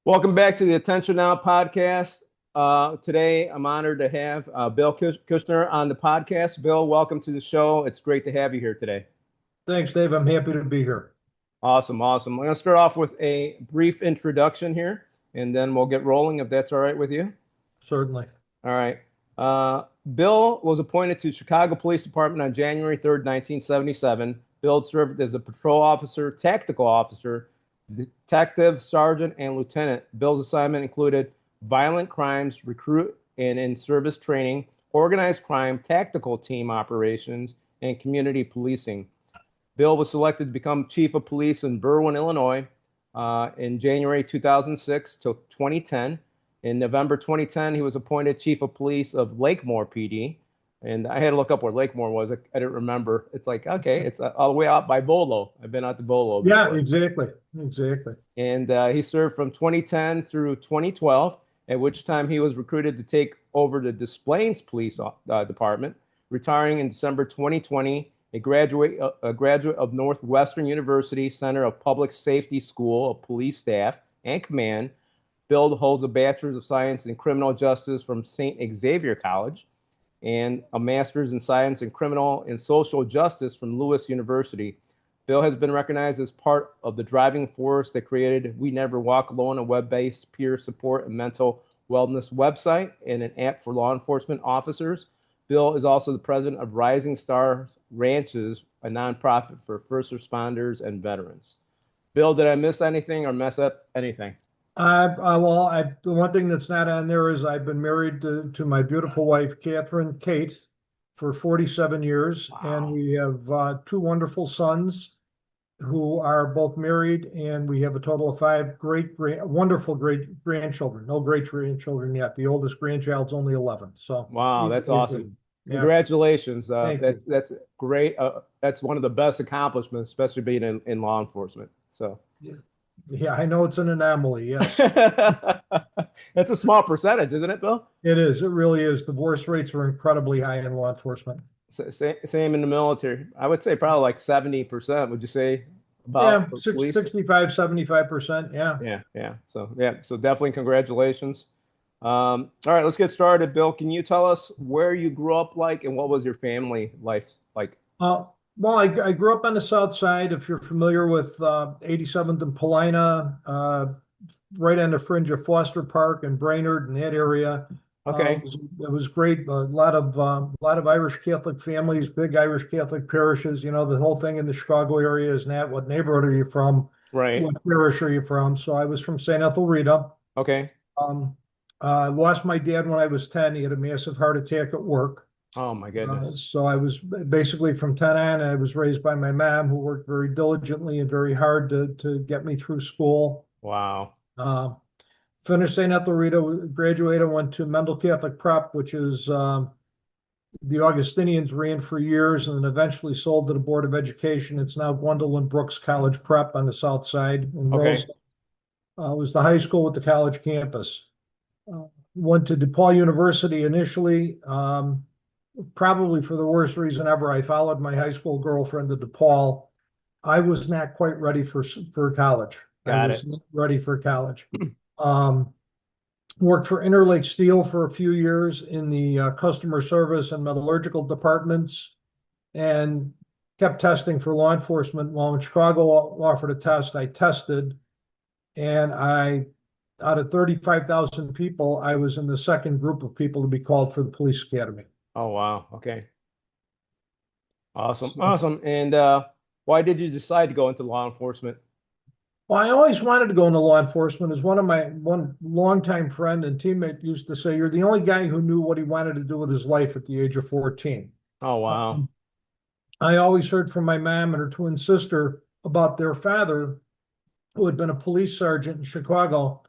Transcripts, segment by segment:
Welcome back to the Attention Now podcast. Today, I'm honored to have Bill Kushner on the podcast. Bill, welcome to the show. It's great to have you here today. Thanks, Dave. I'm happy to be here. Awesome. I'm going to start off with a brief introduction here, and then we'll get rolling if that's all right with you. Certainly. All right. Bill was appointed to Chicago Police Department on January 3rd, 1977. Bill served as a patrol officer, tactical officer, detective, sergeant, and lieutenant. Bill's assignment included violent crimes, recruit and in-service training, organized crime, tactical team operations, and community policing. Bill was selected to become chief of police in Berwyn, Illinois, in January 2006 till 2010. In November 2010, he was appointed chief of police of Lakemore PD. And I had to look up where Lakemore was. I didn't remember. It's like, okay, it's all the way out by Volo. I've been out to Volo before. Yeah, exactly. And he served from 2010 through 2012, at which time he was recruited to take over the Des Plaines Police Department, retiring in December 2020, a graduate of Northwestern University Center of Public Safety School of Police Staff and Command. Bill holds a Bachelor's of Science in Criminal Justice from St. Xavier College and a Master's in Science in Criminal and Social Justice from Lewis University. Bill has been recognized as part of the driving force that created We Never Walk Alone, a web-based peer support and mental wellness website and an app for law enforcement officers. Bill is also the president of Rising Stars Ranches, a nonprofit for first responders and veterans. Bill, did I miss anything or mess up anything? The one thing that's not on there is I've been married to my beautiful wife, Catherine Kate, for 47 years. Wow. And we have two wonderful sons who are both married, and we have a total of five wonderful great grandchildren. No great grandchildren yet. The oldest grandchild's only 11. So wow, that's awesome. Yeah. Congratulations. That's great. That's one of the best accomplishments, especially being in law enforcement. So yeah, I know it's an anomaly. Yes. That's a small percentage, isn't it, Bill? It is. It really is. Divorce rates are incredibly high in law enforcement. Same in the military. I would say probably like 70%. Would you say? About 65, 75%. Yeah. So definitely congratulations. All right, let's get started. Bill, can you tell us where you grew up like and what was your family life like? Well, I grew up on the south side. If you're familiar with 87th and Paulina, right on the fringe of Foster Park and Brainerd and that area. Okay. It was great. A lot of Irish Catholic families, big Irish Catholic parishes. You know, the whole thing in the Chicago area is not what neighborhood are you from? Right. What parish are you from? So I was from St. Ethelreda. Okay. I lost my dad when I was 10. He had a massive heart attack at work. Oh my goodness. So I was basically from 10 on, I was raised by my mom, who worked very diligently and very hard to get me through school. Wow. Finished St. Ethelreda, graduated, went to Mendel Catholic Prep, which is the Augustinians ran for years and then eventually sold to the Board of Education. It's now Gwendolyn Brooks College Prep on the south side in Roseland. It was the high school with the college campus. Went to DePaul University initially, probably for the worst reason ever. I followed my high school girlfriend to DePaul. I was not quite ready for college. I was not ready for college. Worked for Interlake Steel for a few years in the customer service and metallurgical departments and kept testing for law enforcement. While in Chicago offered a test, I tested, and out of 35,000 people, I was in the second group of people to be called for the police academy. Oh, wow. Okay. Awesome. And why did you decide to go into law enforcement? Well, I always wanted to go into law enforcement. As one longtime friend and teammate used to say, you're the only guy who knew what he wanted to do with his life at the age of 14. Oh, wow. I always heard from my mom and her twin sister about their father, who had been a police sergeant in Chicago,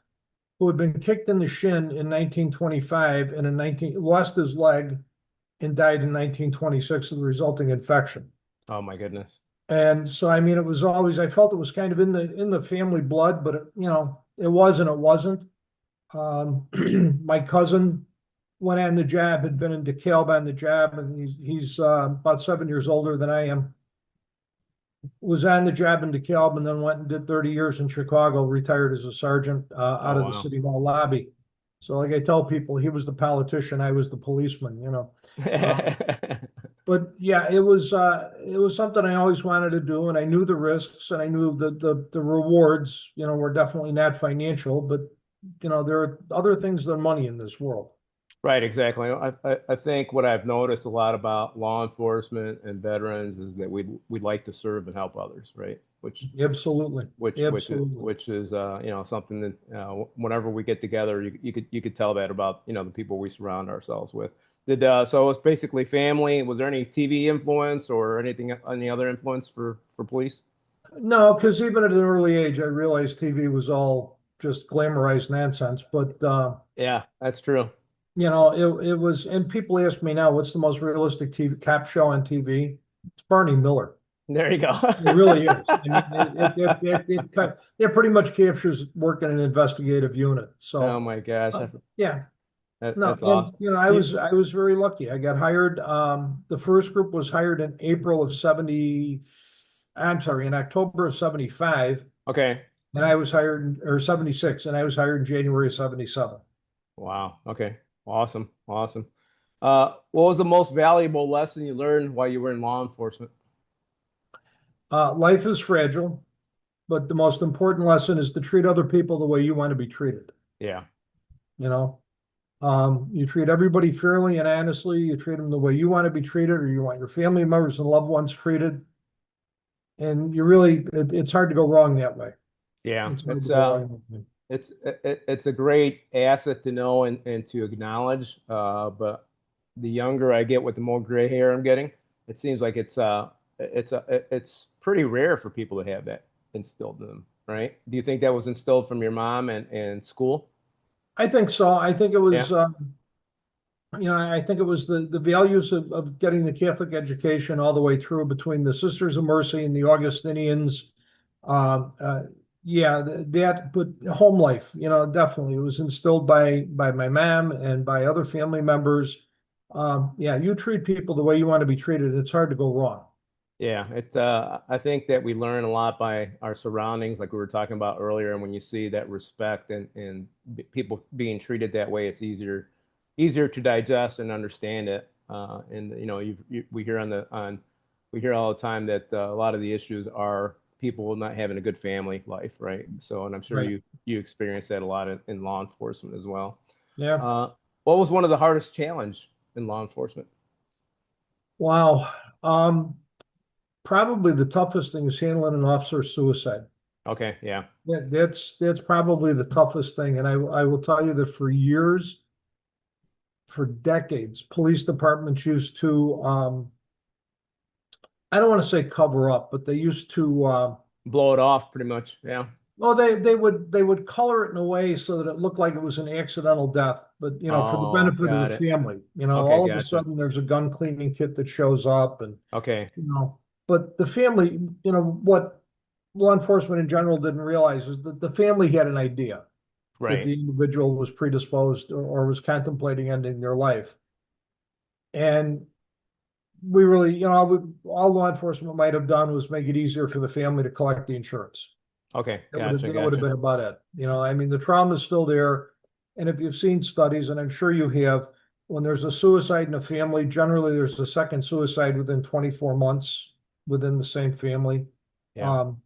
who had been kicked in the shin in 1925 and lost his leg and died in 1926 of the resulting infection. Oh my goodness. And so, I mean, it was always, I felt it was kind of in the family blood, but it was and it wasn't. My cousin went on the job, had been in DeKalb on the job, and he's about 7 years older than I am. was on the job in DeKalb and then went and did 30 years in Chicago, retired as a sergeant out Oh, of the wow. city hall lobby. So like I tell people, he was the politician, I was the policeman, Um, but yeah, it was something I always wanted to do, and I knew the risks and I knew the rewards, were definitely not financial, but there are other things than money in this world. Right, exactly. I think what I've noticed a lot about law enforcement and veterans is that we like to serve and help others, right? Absolutely. Absolutely. Which is something that whenever we get together, you could tell that about the people we surround ourselves with. Did so it's basically family. Was there any TV influence or any other influence for police? No, because even at an early age, I realized TV was all just glamorized nonsense. But Yeah, that's true. it was, and people ask me now, what's the most realistic TV cop show on TV? It's Barney Miller. There you go. It really is. I mean, it pretty much captures work in an investigative unit. Oh So, my gosh, yeah, no, that's and awesome. I was very lucky. I got hired. The first group was hired in April of 70. I'm sorry, in October of 75, Okay. and I was hired, or 76, and I was hired in January of 77. Wow. Okay. Awesome. Awesome. What was the most valuable lesson you learned while you were in law enforcement? Life is fragile, but the most important lesson is to treat other people the way you want to be treated. Yeah. You know, you treat everybody fairly and honestly. You treat them the way you want to be treated, or you want your family members and loved ones treated. And it's hard to go wrong that way. Yeah. It's hard to go wrong that way. It's a great asset to know and to acknowledge. But the younger I get with the more gray hair I'm getting, it seems like it's pretty rare for people to have that instilled in them, right? Do you think that was instilled from your mom and school? I think so. I think it Yeah. was, I think it was the values of getting the Catholic education all the way through between the Sisters of Mercy and the Augustinians. Um, uh, yeah, but home life, definitely it was instilled by my mom and by other family members. Yeah, you treat people the way you want to be treated. It's hard to go wrong. Yeah, I think that we learn a lot by our surroundings, like we were talking about earlier. And when you see that respect and people being treated that way, it's easier to digest and understand it. And we hear we hear all the time that a lot of the issues are people not having a good family life, right? So, and I'm sure Right. you experience that a lot in law enforcement as well. Yeah. Uh, what was one of the hardest challenge in law enforcement? Wow. Probably the toughest thing is handling an officer's suicide. Okay, yeah, That's probably the toughest thing. And I will tell you that for years, for decades, police departments used to, I don't want to say cover up, but they used to, blow it off pretty much. Yeah. well, they would color it in a way so that it looked like it was an accidental death, but for the Oh, benefit of the got it. family, Okay, all of a gotcha. sudden there's a gun cleaning kit that shows up, and Okay, but the family, what law enforcement in general didn't realize is that the family had an idea that right. the individual was predisposed or was contemplating ending their life. And we really, all law enforcement might have done was make it easier for the family to collect the insurance. Okay, That would have gotcha, that would have gotcha. been about it. I mean, the trauma is still there. And if you've seen studies, and I'm sure you have, when there's a suicide in a family, generally there's a second suicide within 24 months within the same family. Yeah, Um,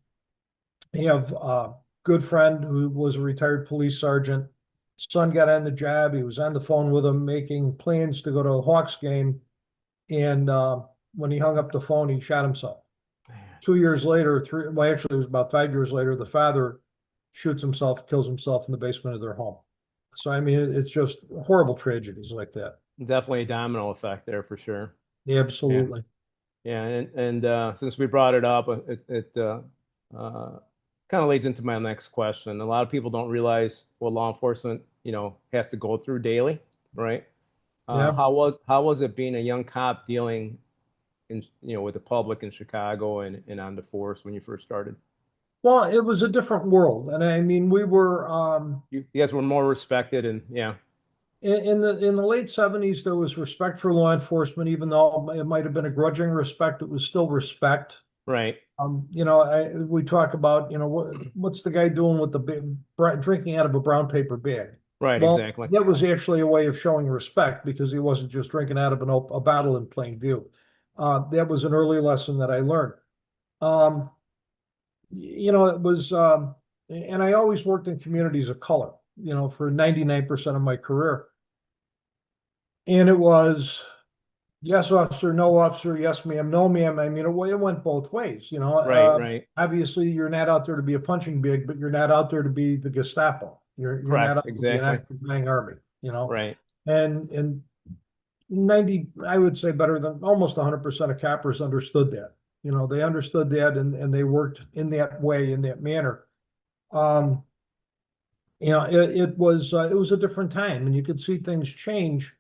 I have a good friend who was a retired police sergeant. Son got on the job. He was on the phone with him, making plans to go to a Hawks game. And when he hung up the phone, he shot himself. man, 2 years later, well, actually, it was about 5 years later, the father shoots himself, kills himself in the basement of their home. So, I mean, it's just horrible tragedies like that. definitely a domino effect there for sure. Yeah, Absolutely. yeah, and since we brought it up, it kind of leads into my next question. A lot of people don't realize what law enforcement, has to go through daily, right? Yeah. How was it being a young cop dealing with the public in Chicago and on the force when you first started? Well, it was a different world. And I mean, we were You guys were more respected and yeah, in the late 70s, there was respect for law enforcement, even though it might have been a grudging respect, it was still respect. Right. We talk about, what's the guy doing with the drinking out of a brown paper bag? Right. Well, Exactly. that was actually a way of showing respect because he wasn't just drinking out of a bottle in plain view. That was an early lesson that I learned. Um, it was, and I always worked in communities of color, for 99% of my career. And it was, yes, officer, no, officer, yes, ma'am, no, ma'am. I mean, it went both ways. Right. Right. Obviously, you're not out there to be a punching bag, but you're not out there to be the Gestapo. You're not Correct. out to be an Exactly. occupying army. Right. And 90, I would say better than almost 100% of coppers understood that. They understood that and they worked in that way, in that manner. Um, it was a different time, and you could see things change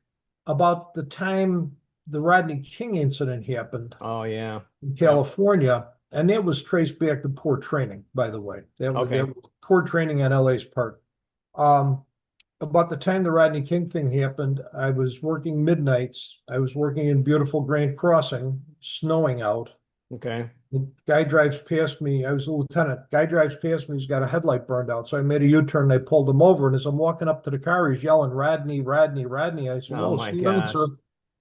about the time the Rodney King incident happened Oh yeah. in Yep. California, and that was traced back to poor training, by the way. That Okay. was poor training on LA's part. Um, about the time the Rodney King thing happened, I was working midnights. I was working in beautiful Grand Crossing, snowing out. Okay. The guy drives past me. I was a lieutenant. Guy drives past me. He's got a headlight burned out. So I made a U-turn and I pulled him over. And as I'm walking up to the car, he's yelling, Rodney, Rodney, Rodney. I said, Oh whoa, my slow down, gosh. sir.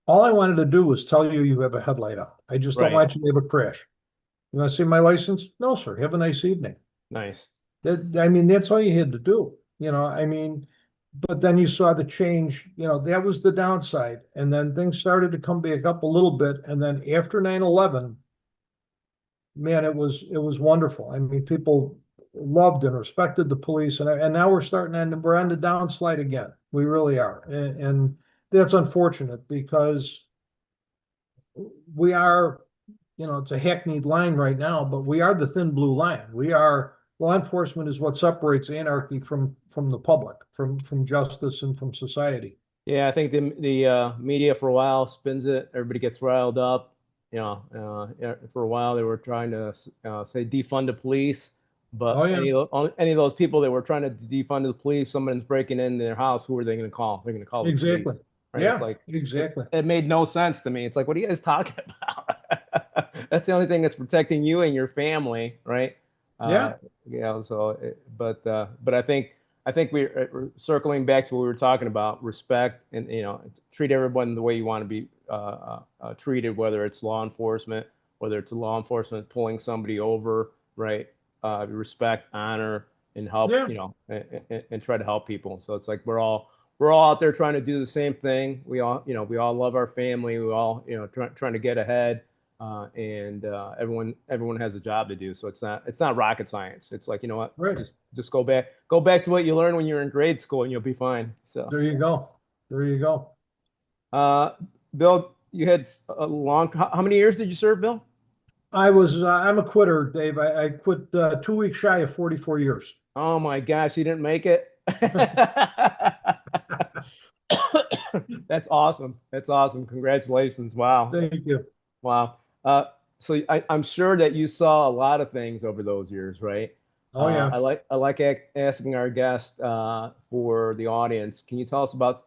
All I wanted to do was tell you you have a headlight out. I just don't Right. want you to have a crash. You want to see my license? No, sir. Have a nice evening. Nice. I mean, that's all you had to do. I mean, but then you saw the change. That was the downside. And then things started to come back up a little bit. And then after 9/11, man, it was wonderful. I mean, people loved and respected the police, and now we're on the downslide again. We really are, and that's unfortunate because we are, it's a hackneyed line right now, but we are the thin blue line. We are Law enforcement is what separates anarchy from the public, from justice and from society. Yeah, I think the media for a while spins it. Everybody gets riled up. Yeah, for a while they were trying to say defund the police, Oh but yeah, any of those people that were trying to defund the police, someone's breaking in their house, who are they going to call? They're going to call the exactly. police, right? It's Yeah, like exactly. it made no sense to me. It's like, what are you guys talking about? That's the only thing that's protecting you and your family, right? Uh, Yeah, but I think we're circling back to what we were talking about, respect and, treat everyone the way you want to be treated, whether it's law enforcement, whether it's law enforcement pulling somebody over, right? Respect, honor, and help, yeah, and try to help people. So it's like we're all out there trying to do the same thing. We all love our family. We all, trying to get ahead. And everyone has a job to do. So it's not rocket science. It's like, what, right. just go back to what you learned when you were in grade school and you'll be fine. So, There you go. There you go. uh, Bill, you had a long, how many years did you serve, Bill? I'm a quitter, Dave. I quit 2 weeks shy of 44 years. Oh my gosh, you didn't make it. That's awesome. That's awesome. Congratulations. Wow. Thank you. Wow. So I'm sure that you saw a lot of things over those years, right? Oh yeah. I like asking our guest for the audience. Can you tell us about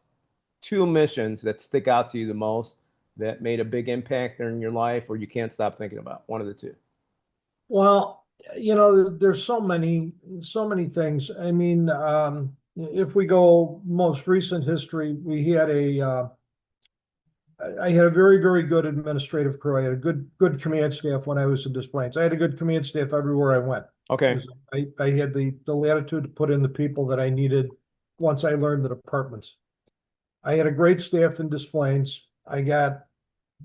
two missions that stick out to you the most that made a big impact in your life, or you can't stop thinking about one of the two? Well, there's so many things. I mean, if we go most recent history, I had a very, very good administrative crew. I had a good command staff when I was in Des Plaines. I had a good command staff everywhere I went. Okay. I had the latitude to put in the people that I needed once I learned the departments. I had a great staff in Des Plaines.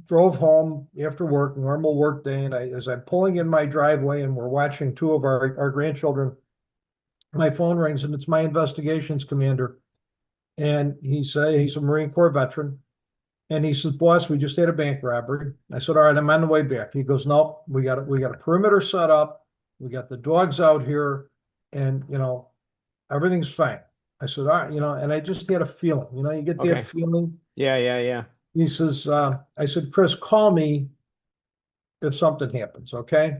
Drove home after work, normal work day, and as I'm pulling in my driveway and we're watching two of our grandchildren, my phone rings and it's my investigations commander. And he's a Marine Corps veteran. And he says, boss, we just had a bank robbery. I said, all right, I'm on the way back. He goes, nope, we got a perimeter set up. We got the dogs out here, and everything's fine. I said, all right, and I just had a feeling, you get that Okay. feeling. Yeah, yeah, yeah. He says, I said, Chris, call me if something happens, okay?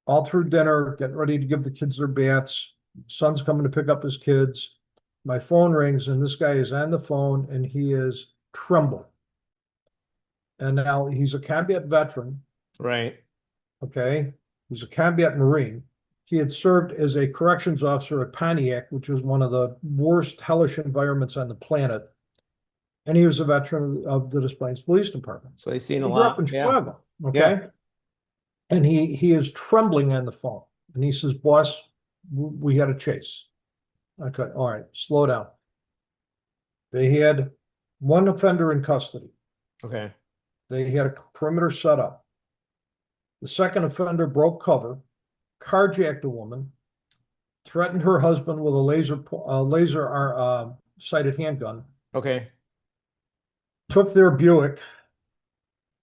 All through dinner, getting ready to give the kids their baths. Son's coming to pick up his kids. My phone rings, and this guy is on the phone, and he is trembling. And now he's a combat veteran, Right. Okay. He was a combat Marine. He had served as a corrections officer at Pontiac, which was one of the worst hellish environments on the planet. And he was a veteran of the Des Plaines Police Department. So he's seen a He grew up lot. in Yeah. Chicago. Yeah. Okay. And he is trembling on the phone. And he says, "Boss, we had a chase." Okay, all right, slow down. They had one offender in custody. Okay. They had a perimeter set up. The second offender broke cover, carjacked a woman, threatened her husband with a laser sighted handgun, Okay. took their Buick.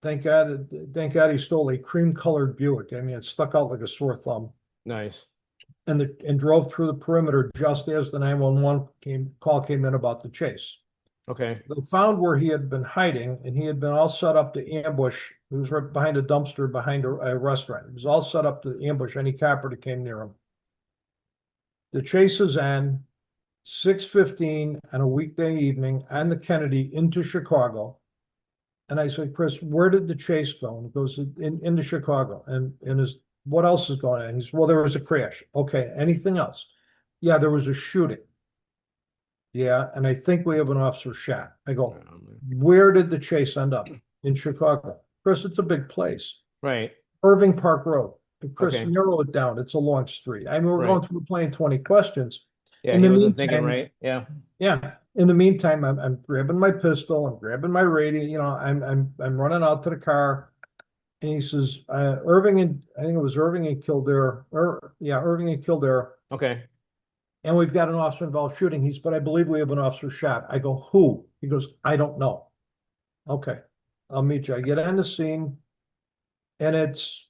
Thank God he stole a cream colored Buick. I mean, it stuck out like a sore thumb. Nice. And drove through the perimeter just as the 911 call came in about the chase. Okay. They found where he had been hiding, and he had been all set up to ambush. He was right behind a dumpster behind a restaurant. He was all set up to ambush any copper that came near him. The chase is on 6:15 on a weekday evening on the Kennedy into Chicago. And I said, "Chris, where did the chase go?" And he goes, into Chicago. And what else is going on? He said, "Well, there was a crash." "Okay, anything else?" "Yeah, there was a shooting." "Yeah, and I think we have an officer shot." I go, "Where did the chase end up?" "In Chicago." "Chris, it's a big place." Right. "Irving Park Road." "Chris, Okay. narrow it down. It's a long street." I mean, we're going Right. through playing 20 questions. Yeah, In he the wasn't thinking meantime, right. Yeah. yeah. In the meantime, I'm grabbing my pistol, I'm grabbing my radio, I'm running out to the car. And he says, Irving and I think it was Irving and Kildare, or yeah, Irving and Kildare. Okay. And we've got an officer involved shooting. But I believe we have an officer shot. I go, "Who?" He goes, "I don't know." "Okay, I'll meet you." I get on the scene, and it's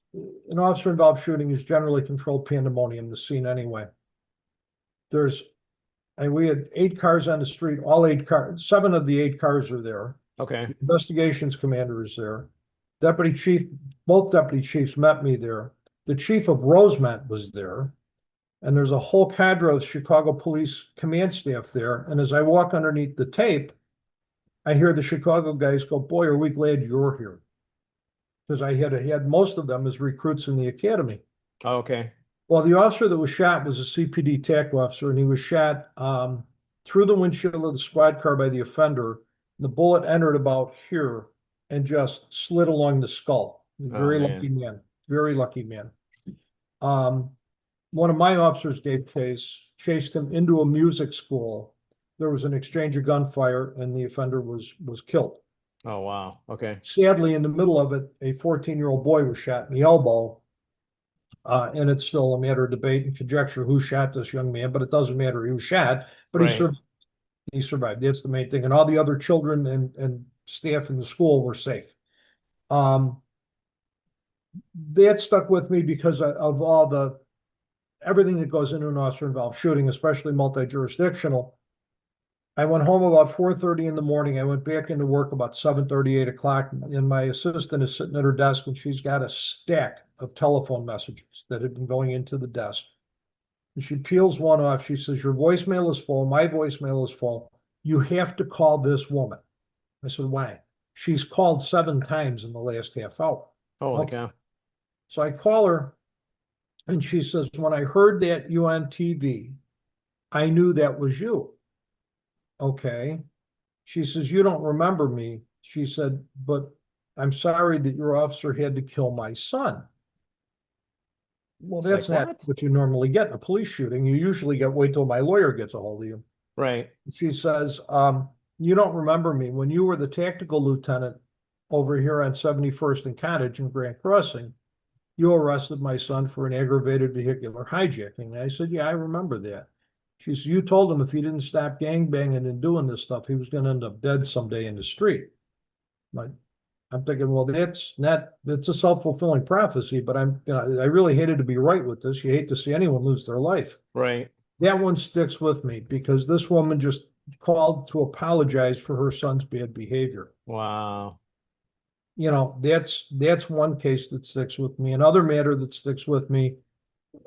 an officer involved shooting is generally controlled pandemonium, the scene anyway. And we had 8 cars on the street, all 8 cars, 7 of the 8 cars are there. Okay. The investigations commander is there. Deputy chief, both deputy chiefs met me there. The chief of Rosemont was there. And there's a whole cadre of Chicago police command staff there. And as I walk underneath the tape, I hear the Chicago guys go, "Boy, are we glad you're here." Because I had most of them as recruits in the academy. Oh, okay. Well, the officer that was shot was a CPD TAC officer, and he was shot through the windshield of the squad car by the offender. The bullet entered about here and just slid along the skull. Oh Very lucky man. man. Very lucky man. Um, One of my officers gave chase, chased him into a music school. There was an exchange of gunfire, and the offender was killed. Oh wow. Okay. Sadly, in the middle of it, a 14-year-old boy was shot in the elbow. And it's still a matter of debate and conjecture who shot this young man, but it doesn't matter who shot, but Right. he survived. That's the main thing. And all the other children and staff in the school were safe. Um, that stuck with me because of everything that goes into an officer involved shooting, especially multi-jurisdictional. I went home about 4:30 in the morning. I went back into work about 7:30, 8 o'clock, and my assistant is sitting at her desk, and she's got a stack of telephone messages that had been going into the desk. And she peels one off. She says, "Your voicemail is full. My voicemail is full. You have to call this woman." I said, "Why?" "She's called 7 times in the last half hour." Holy Okay. cow. So I call her, and she says, "When I heard that you on TV, I knew that was you." "Okay." She says, "You don't remember me." She said, "But I'm sorry that your officer had to kill my son." Well, It's that's like not what? what you normally get in a police shooting. You usually wait till my lawyer gets a hold of you. Right. She says, "You don't remember me. When you were the tactical lieutenant over here on 71st and Cottage in Grand Crossing, you arrested my son for an aggravated vehicular hijacking." And I said, "Yeah, I remember that." She said, "You told him if he didn't stop gangbanging and doing this stuff, he was going to end up dead someday in the street." Like, I'm thinking, well, that's a self-fulfilling prophecy, but I really hated to be right with this. You hate to see anyone lose their life. Right. That one sticks with me because this woman just called to apologize for her son's bad behavior. Wow. That's one case that sticks with me. Another matter that sticks with me,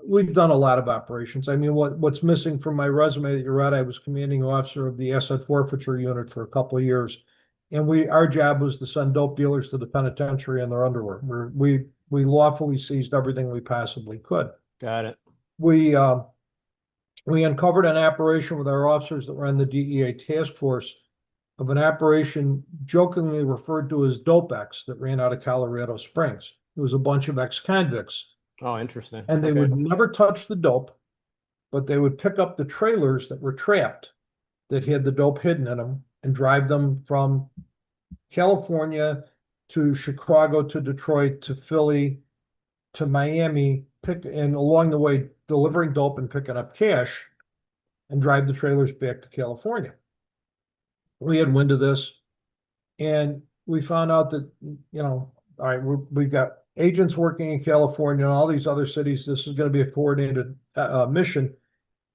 we've done a lot of operations. I mean, what's missing from my resume that you read, I was commanding officer of the asset forfeiture unit for a couple of years. And our job was to send dope dealers to the penitentiary in their underwear. we lawfully seized everything we possibly could. Got it. We uncovered an operation with our officers that were on the DEA task force of an operation jokingly referred to as Dopex that ran out of Colorado Springs. It was a bunch of ex-convicts, Oh, interesting. and they Okay. would never touch the dope, but they would pick up the trailers that were trapped that had the dope hidden in them and drive them from California to Chicago to Detroit to Philly to Miami, and along the way delivering dope and picking up cash and drive the trailers back to California. We had wind of this, and we found out that, all right, we got agents working in California and all these other cities. This is going to be a coordinated mission.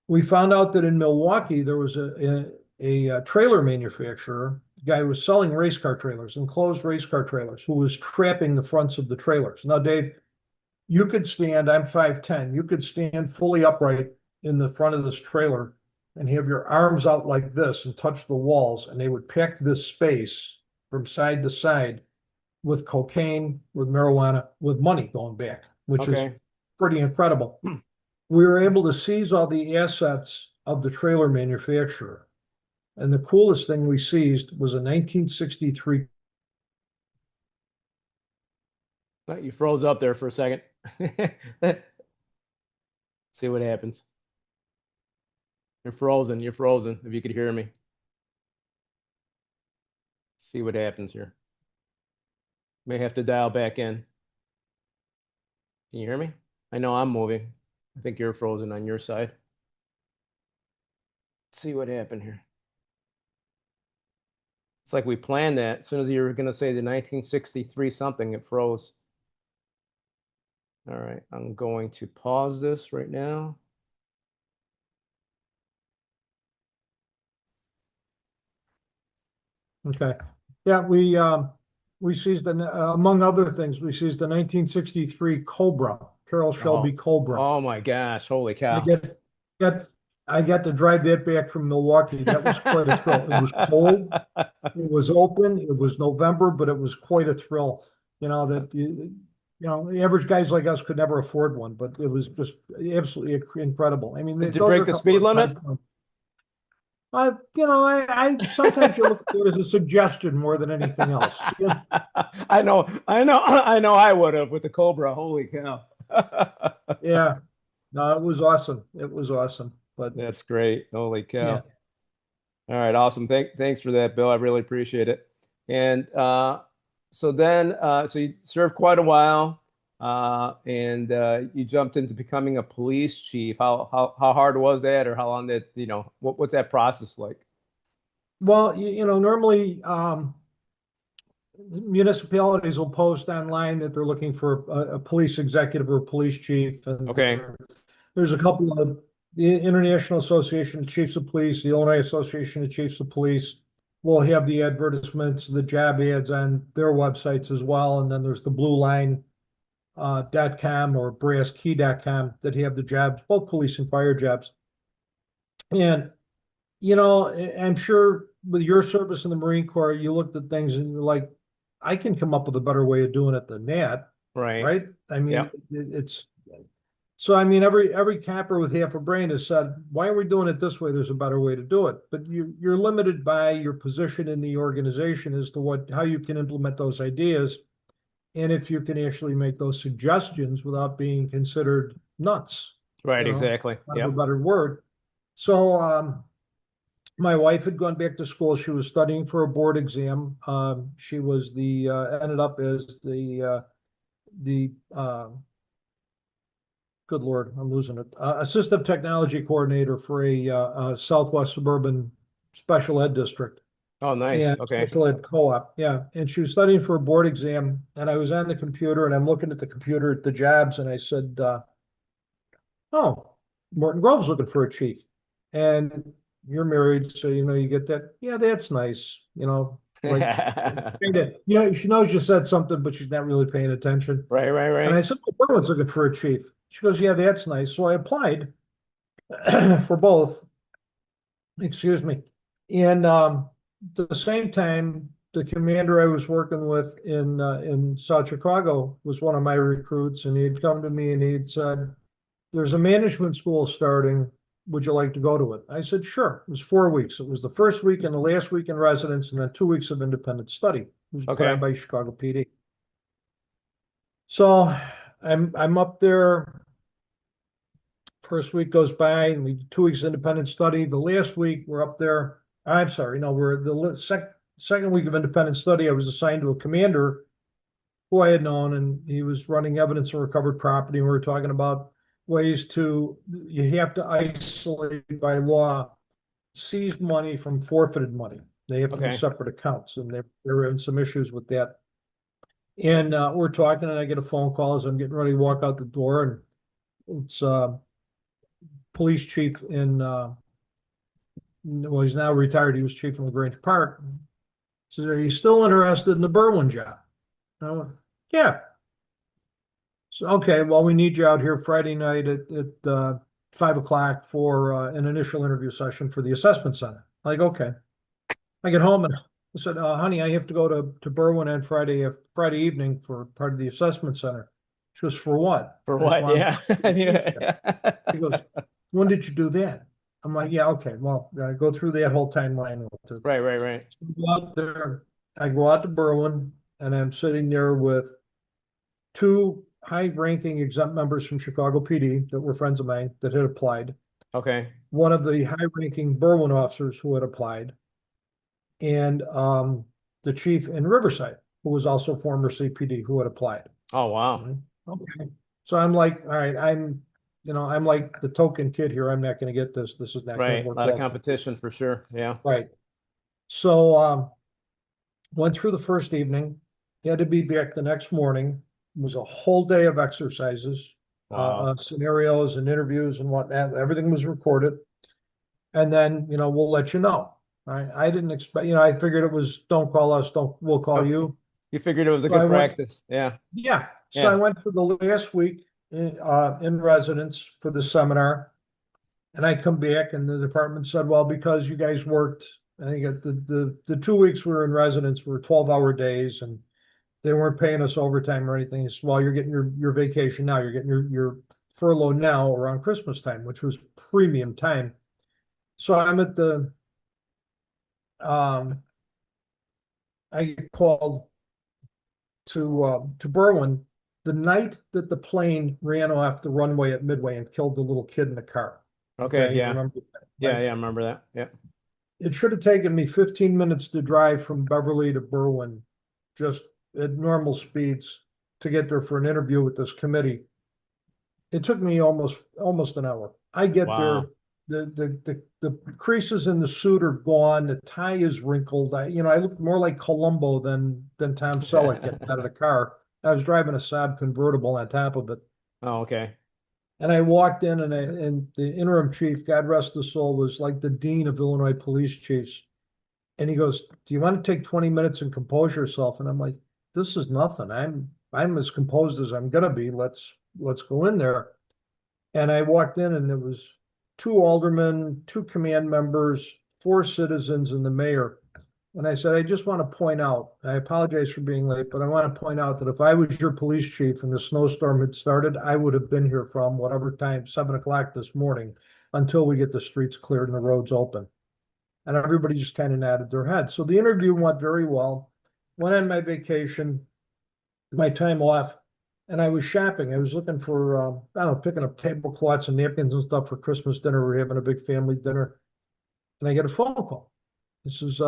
We found out that in Milwaukee, there was a trailer manufacturer, guy who was selling race car trailers, enclosed race car trailers, who was trapping the fronts of the trailers. Now, Dave, you could stand, I'm 5'10", you could stand fully upright in the front of this trailer and have your arms out like this and touch the walls, and they would pack this space from side to side with cocaine, with marijuana, with money going back, which is pretty incredible. We were able to seize all the assets of the trailer manufacturer. And the coolest thing we seized was a 1963. You froze up there for a second. See what happens. You're frozen. You're frozen. If you could hear me. See what happens here. May have to dial back in. Can you hear me? I know I'm moving. I think you're frozen on your side. Let's see what happened here. It's like we planned that. As soon as you were going to say the 1963 something, it froze. All right, I'm going to pause this right now. Okay. Yeah, we seized among other things, we seized the 1963 Cobra, Carroll Shelby Cobra. Oh my gosh, holy cow. I got to drive that back from Milwaukee. That was quite a thrill. It was cold. It was open. It was November, but it was quite a thrill. The average guys like us could never afford one, but it was just absolutely incredible. I mean, did you break the speed limit? I sometimes you look at it as a suggestion more than anything else. I know I would have with the Cobra. Holy cow. Yeah. No, it was awesome. It was awesome. But that's great. Holy cow. Yeah. All right, awesome. Thanks for that, Bill. I really appreciate it. And so you served quite a while, and you jumped into becoming a police chief. How hard was that, or how long did what's that process like? Well, normally municipalities will post online that they're looking for a police executive or a police chief, and there's a couple of the International Association of Chiefs of Police, the Illinois Association of Chiefs of Police will have the advertisements, the job ads on their websites as well. And then there's the blueline.com or brasskey.com that have the jobs, both police and fire jobs. And, I'm sure with your service in the Marine Corps, you looked at things and you're like, I can come up with a better way of doing it than that. Right. I mean, So, I mean, every capper with half a brain has said, why are we doing it this way? There's a better way to do it. But you're limited by your position in the organization as to how you can implement those ideas. And if you can actually make those suggestions without being considered nuts. Right, exactly. Yeah. A better word. So, my wife had gone back to school. She was studying for a board exam. She was ended up as the good Lord, I'm losing it. Assistive technology coordinator for a Southwest suburban special ed district. Oh, nice. And okay. Special ed co-op. Yeah. And she was studying for a board exam. And I was on the computer and I'm looking at the computer at the jobs. And I said, oh, Morton Grove's looking for a chief. And you're married. So, you get that. Yeah, that's nice. Like, she knows you said something, but she's not really paying attention. Right. And I said, everyone's looking for a chief. She goes, yeah, that's nice. So I applied for both. Excuse me. And at the same time, the commander I was working with in South Chicago was one of my recruits, and he'd come to me and he'd said, "There's a management school starting. Would you like to go to it?" I said, "Sure." It was 4 weeks. It was the first week and the last week in residence, and then 2 weeks of independent study. It was put on Okay. by Chicago PD. So I'm up there. First week goes by, and we do 2 weeks independent study. The last week we're up there. I'm sorry, no, we're the second week of independent study. I was assigned to a commander who I had known, and he was running evidence of recovered property. And we were talking about ways to, you have to isolate by law seized money from forfeited money. They have to be Okay. separate accounts, and there were in some issues with that. And we're talking, and I get a phone call as I'm getting ready to walk out the door, and it's police chief in well, he's now retired. He was chief in LaGrange Park. Says, "Are you still interested in the Berwyn job?" And I went, "Yeah." So, okay, well, we need you out here Friday night at 5 o'clock for an initial interview session for the assessment center. Like, okay. I get home and I said, "Honey, I have to go to Berwyn on Friday evening for part of the assessment center." She goes, "For what?" For I said, what? "Well, Yeah. She goes, "When did you do that?" I'm like, "Yeah, okay. Well, I go through that whole timeline with her." Right, right, right. So I go out there, I go out to Berwyn, and I'm sitting there with two high-ranking exempt members from Chicago PD that were friends of mine that had applied, Okay. one of the high-ranking Berwyn officers who had applied, and the chief in Riverside, who was also former CPD, who had applied. Oh, wow. Mhm. Okay. So I'm like, all right, I'm like the token kid here. I'm not going to get this. This is not going to Right. A work lot of well for me. competition for sure. Yeah. Right. So went through the first evening, had to be back the next morning. It was a whole day of exercises, Wow. scenarios and interviews and whatnot. Everything was recorded. And then, we'll let you know. I didn't expect, I figured it was, don't call us, we'll call Oh, you. you figured it was a So I good went, practice. Yeah. yeah. So I Yeah. went for the last week in residence for the seminar. And I come back and the department said, "Well, because you guys worked, I think the 2 weeks we were in residence were 12-hour days, and they weren't paying us overtime or anything. It's, well, you're getting your vacation now, you're getting your furlough now around Christmas time," which was premium time. So I'm at the um I get called to Berwyn the night that the plane ran off the runway at Midway and killed the little kid in the car. Okay. Okay, you Yeah. remember that, Yeah. right? Yeah. I remember that. Yeah. It should have taken me 15 minutes to drive from Beverly to Berwyn, just at normal speeds, to get there for an interview with this committee. It took me almost an hour. I get there, Wow. the creases in the suit are gone, the tie is wrinkled. I look more like Columbo than Tom Selleck getting out of the car. I was driving a Saab convertible on top of it. Oh, okay. And I walked in, and the interim chief, God rest his soul, was like the dean of Illinois police chiefs. And he goes, "Do you want to take 20 minutes and compose yourself?" And I'm like, "This is nothing. I'm as composed as I'm gonna be. Let's go in there." And I walked in, and there was two aldermen, two command members, four citizens, and the mayor. And I said, "I just want to point out, I apologize for being late, but I want to point out that if I was your police chief and the snowstorm had started, I would have been here from whatever time, 7 o'clock this morning, until we get the streets cleared and the roads open." And everybody just kind of nodded their head. So the interview went very well. Went on my vacation, my time off, and I was shopping. I was looking for, I don't know, picking up tablecloths and napkins and stuff for Christmas dinner. We're having a big family dinner. And I get a phone call. This is,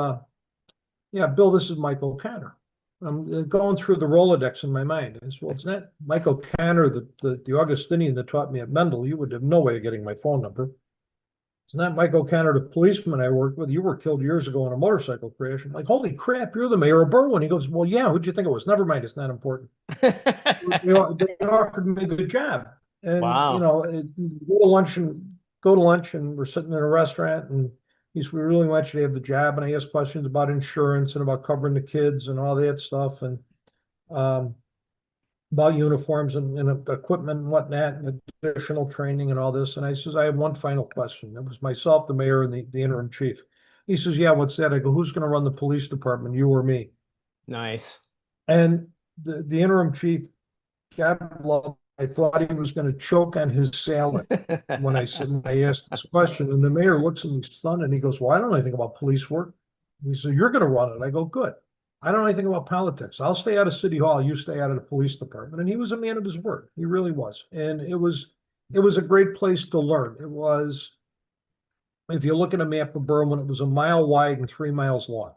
yeah, Bill, this is Mike O'Connor. I'm going through the Rolodex in my mind. I said, "Well, it's not Mike O'Connor, the Augustinian that taught me at Mendel. You would have no way of getting my phone number. It's not Mike O'Connor, the policeman I worked with. You were killed years ago in a motorcycle crash." I'm like, "Holy crap, you're the mayor of Berwyn." He goes, "Well, yeah, who'd you think it was?" "Never mind, it's not important." They offered me the job. And, Wow. go to lunch and we're sitting in a restaurant, and he said, "We really want you to have the job." And I asked questions about insurance and about covering the kids and all that stuff. And um, about uniforms and equipment and whatnot, and additional training and all this. And I says, "I have one final question." It was myself, the mayor, and the interim chief. He says, yeah, what's that? I go, who's going to run the police department, you or me? Nice. And the interim chief, God love, I thought he was going to choke on his salad when I asked this question. And the mayor looks at me stunned and he goes, well, I don't know anything about police work. He said, you're going to run it. I go, good. I don't know anything about politics. I'll stay out of City Hall. You stay out of the police department. And he was a man of his word. He really was. And it was a great place to learn. It was, if you look at a map of Berwyn, it was a mile wide and 3 miles long.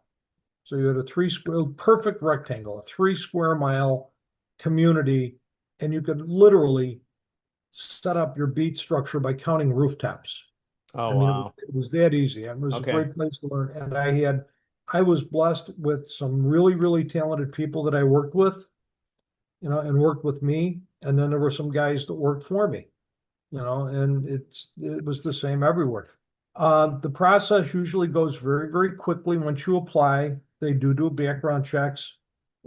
So you had a perfect rectangle, a 3 square mile community, and you could literally set up your beat structure by counting rooftops. Oh, I mean, wow. it was that easy. It was a Okay. great place to learn. And I was blessed with some really, really talented people that I worked with, and worked with me. And then there were some guys that worked for me, and it was the same everywhere. The process usually goes very, very quickly once you apply. They do background checks.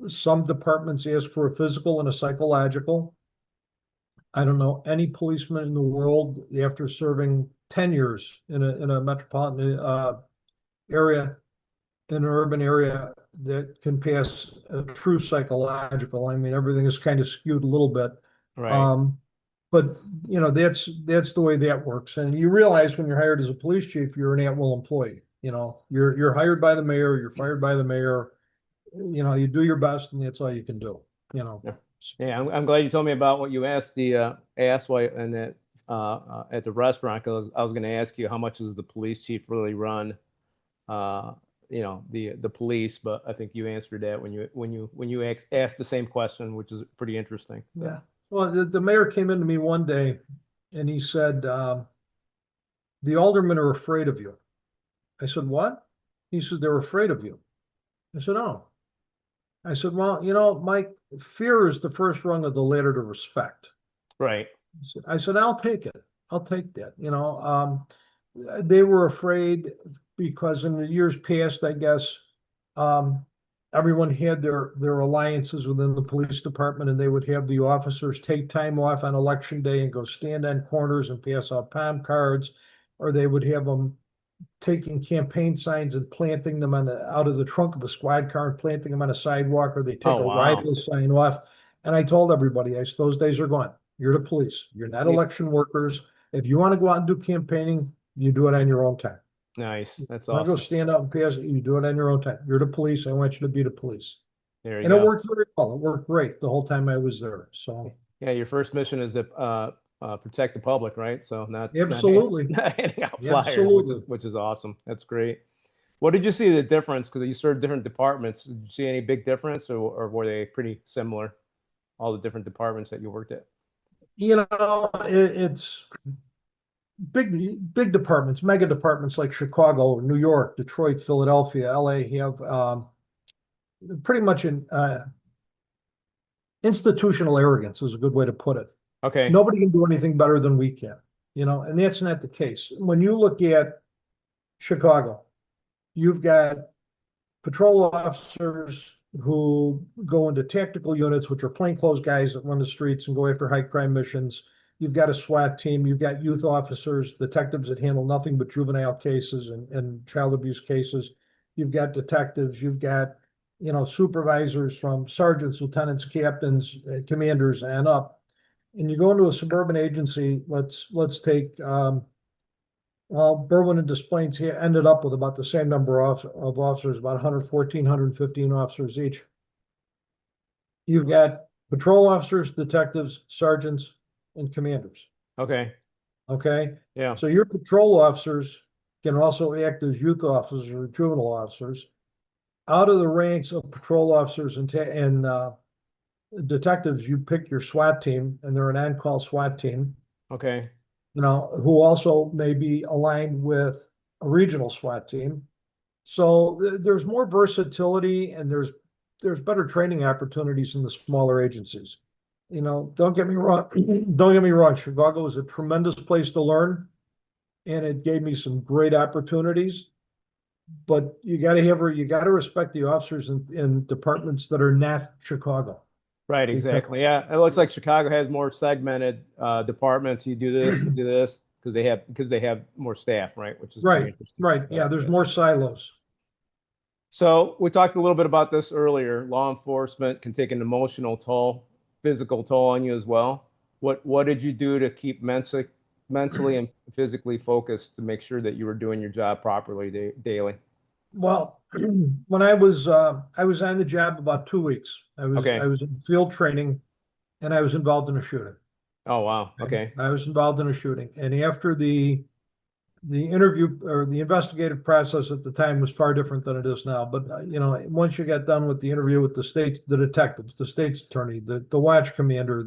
Some departments ask for a physical and a psychological. I don't know any policeman in the world after serving 10 years in a metropolitan area, in an urban area, that can pass a true psychological. I mean, everything is kind of skewed a little bit. Right. Um, but that's the way that works. And you realize when you're hired as a police chief, you're an at-will employee. You're hired by the mayor, you're fired by the mayor. You do your best, and that's all you can do. You know. Yeah. Yeah, I'm glad you told me about what you asked asked why and that at the restaurant, because I was going to ask you how much does the police chief really run, uh, the police, but I think you answered that when you asked the same question, which is pretty interesting. So. Yeah. Well, the mayor came into me one day, and he said, "The aldermen are afraid of you." I said, "What?" He said, "They're afraid of you." I said, "Oh." I said, "Well, Mike, fear is the first rung of the ladder to respect." Right. I said, "I'll take it. I'll take that." They were afraid because in the years past, I guess, um, everyone had their alliances within the police department, and they would have the officers take time off on election day and go stand on corners and pass out palm cards, or they would have them taking campaign signs and planting them out of the trunk of a squad car and planting them on a sidewalk, or they take Oh, a wow. rival sign off. And I told everybody, I said, those days are gone. You're the police. You're not You- election workers. If you want to go out and do campaigning, you do it on your own time. Nice. That's You want to go awesome. stand up and pass it, you do it on your own time. You're the police. I want you to be the police. There you And it go. worked very well. It worked great the whole time I was there. So Yeah, your first mission is to protect the public, right? So absolutely. not handing out flyers, which is Absolutely. which is awesome. That's great. What did you see the difference? Because you served different departments. Did you see any big difference, or were they pretty similar? All the different departments that you worked at. It's big departments, mega departments like Chicago, New York, Detroit, Philadelphia, LA have pretty much an institutional arrogance is a good way to put it. Okay. Nobody can do anything better than we can, and that's not the case. When you look at Chicago, you've got patrol officers who go into tactical units, which are plainclothes guys that run the streets and go after high crime missions. You've got a SWAT team. You've got youth officers, detectives that handle nothing but juvenile cases and child abuse cases. You've got detectives. You've got, supervisors from sergeants, lieutenants, captains, commanders, and up. And you go into a suburban agency. Let's take well, Berwyn and Des Plaines ended up with about the same number of officers, about 114, 115 officers each. You've got patrol officers, detectives, sergeants, and commanders. Okay. Okay. Yeah. So your patrol officers can also act as youth officers or juvenile officers. Out of the ranks of patrol officers and detectives, you pick your SWAT team, and they're an on-call SWAT team. Okay. Who also may be aligned with a regional SWAT team. So there's more versatility, and there's better training opportunities in the smaller agencies. Don't get me wrong. Don't get me wrong. Chicago is a tremendous place to learn, and it gave me some great opportunities. But you got to respect the officers in departments that are not Chicago. Right. Because Exactly. Yeah. It looks like Chicago has more segmented departments. You do this, you do this. because they have more staff, right? Which is pretty Right, interesting. right. Yeah, there's more silos. So we talked a little bit about this earlier. Law enforcement can take an emotional toll, physical toll on you as well. What did you do to keep mentally and physically focused to make sure that you were doing your job properly daily? Well, when I was on the job about 2 weeks. I Okay. was in field training and I was involved in a shooting. Oh, wow. Okay. I was involved in a shooting. And after the interview or the investigative process at the time was far different than it is now. But once you got done with the interview with the detectives, the state's attorney, the watch commander,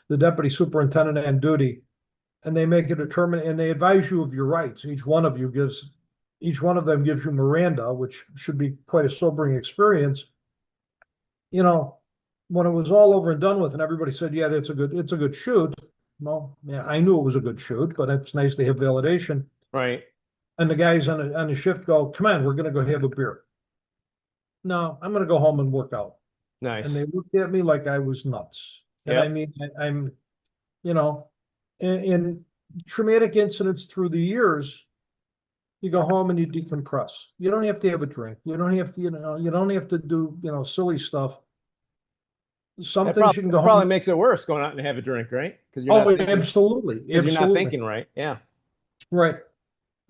the deputy superintendent on duty, and they make a determination and they advise you of your rights. Each one of them gives you Miranda, which should be quite a sobering experience. You know, when it was all over and done with, and everybody said, "Yeah, it's a good shoot." Well, yeah, I knew it was a good shoot, but it's nice to have validation. Right. And the guys on the shift go, "Come on, we're going to go have a beer." No, I'm going to go home and work out. And Nice. they looked at me like I was nuts. And I Yep. mean, I'm, you know, in traumatic incidents through the years, you go home and you decompress. You don't have to have a drink. You don't have to, you don't have to do, silly stuff. Some things you can go That probably home. makes it worse going out and have a drink, right? Oh, absolutely. Because you're not Absolutely. thinking right. Yeah. Right.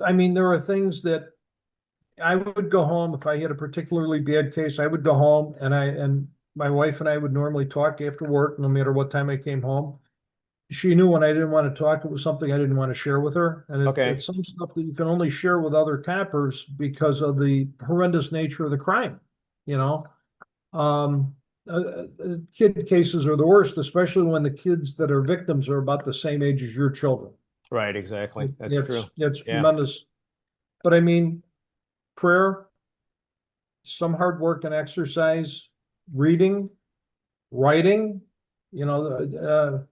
I mean, there are things that I would go home if I had a particularly bad case. I would go home and my wife and I would normally talk after work, no matter what time I came home. She knew when I didn't want to talk, it was something I didn't want to share with her. And Okay. it's some stuff that you can only share with other coppers because of the horrendous nature of the crime. You know, um, kid cases are the worst, especially when the kids that are victims are about the same age as your children. Right. Exactly. That's true. It's Yeah. tremendous. But I mean, prayer, some hard work and exercise, reading, writing, you know,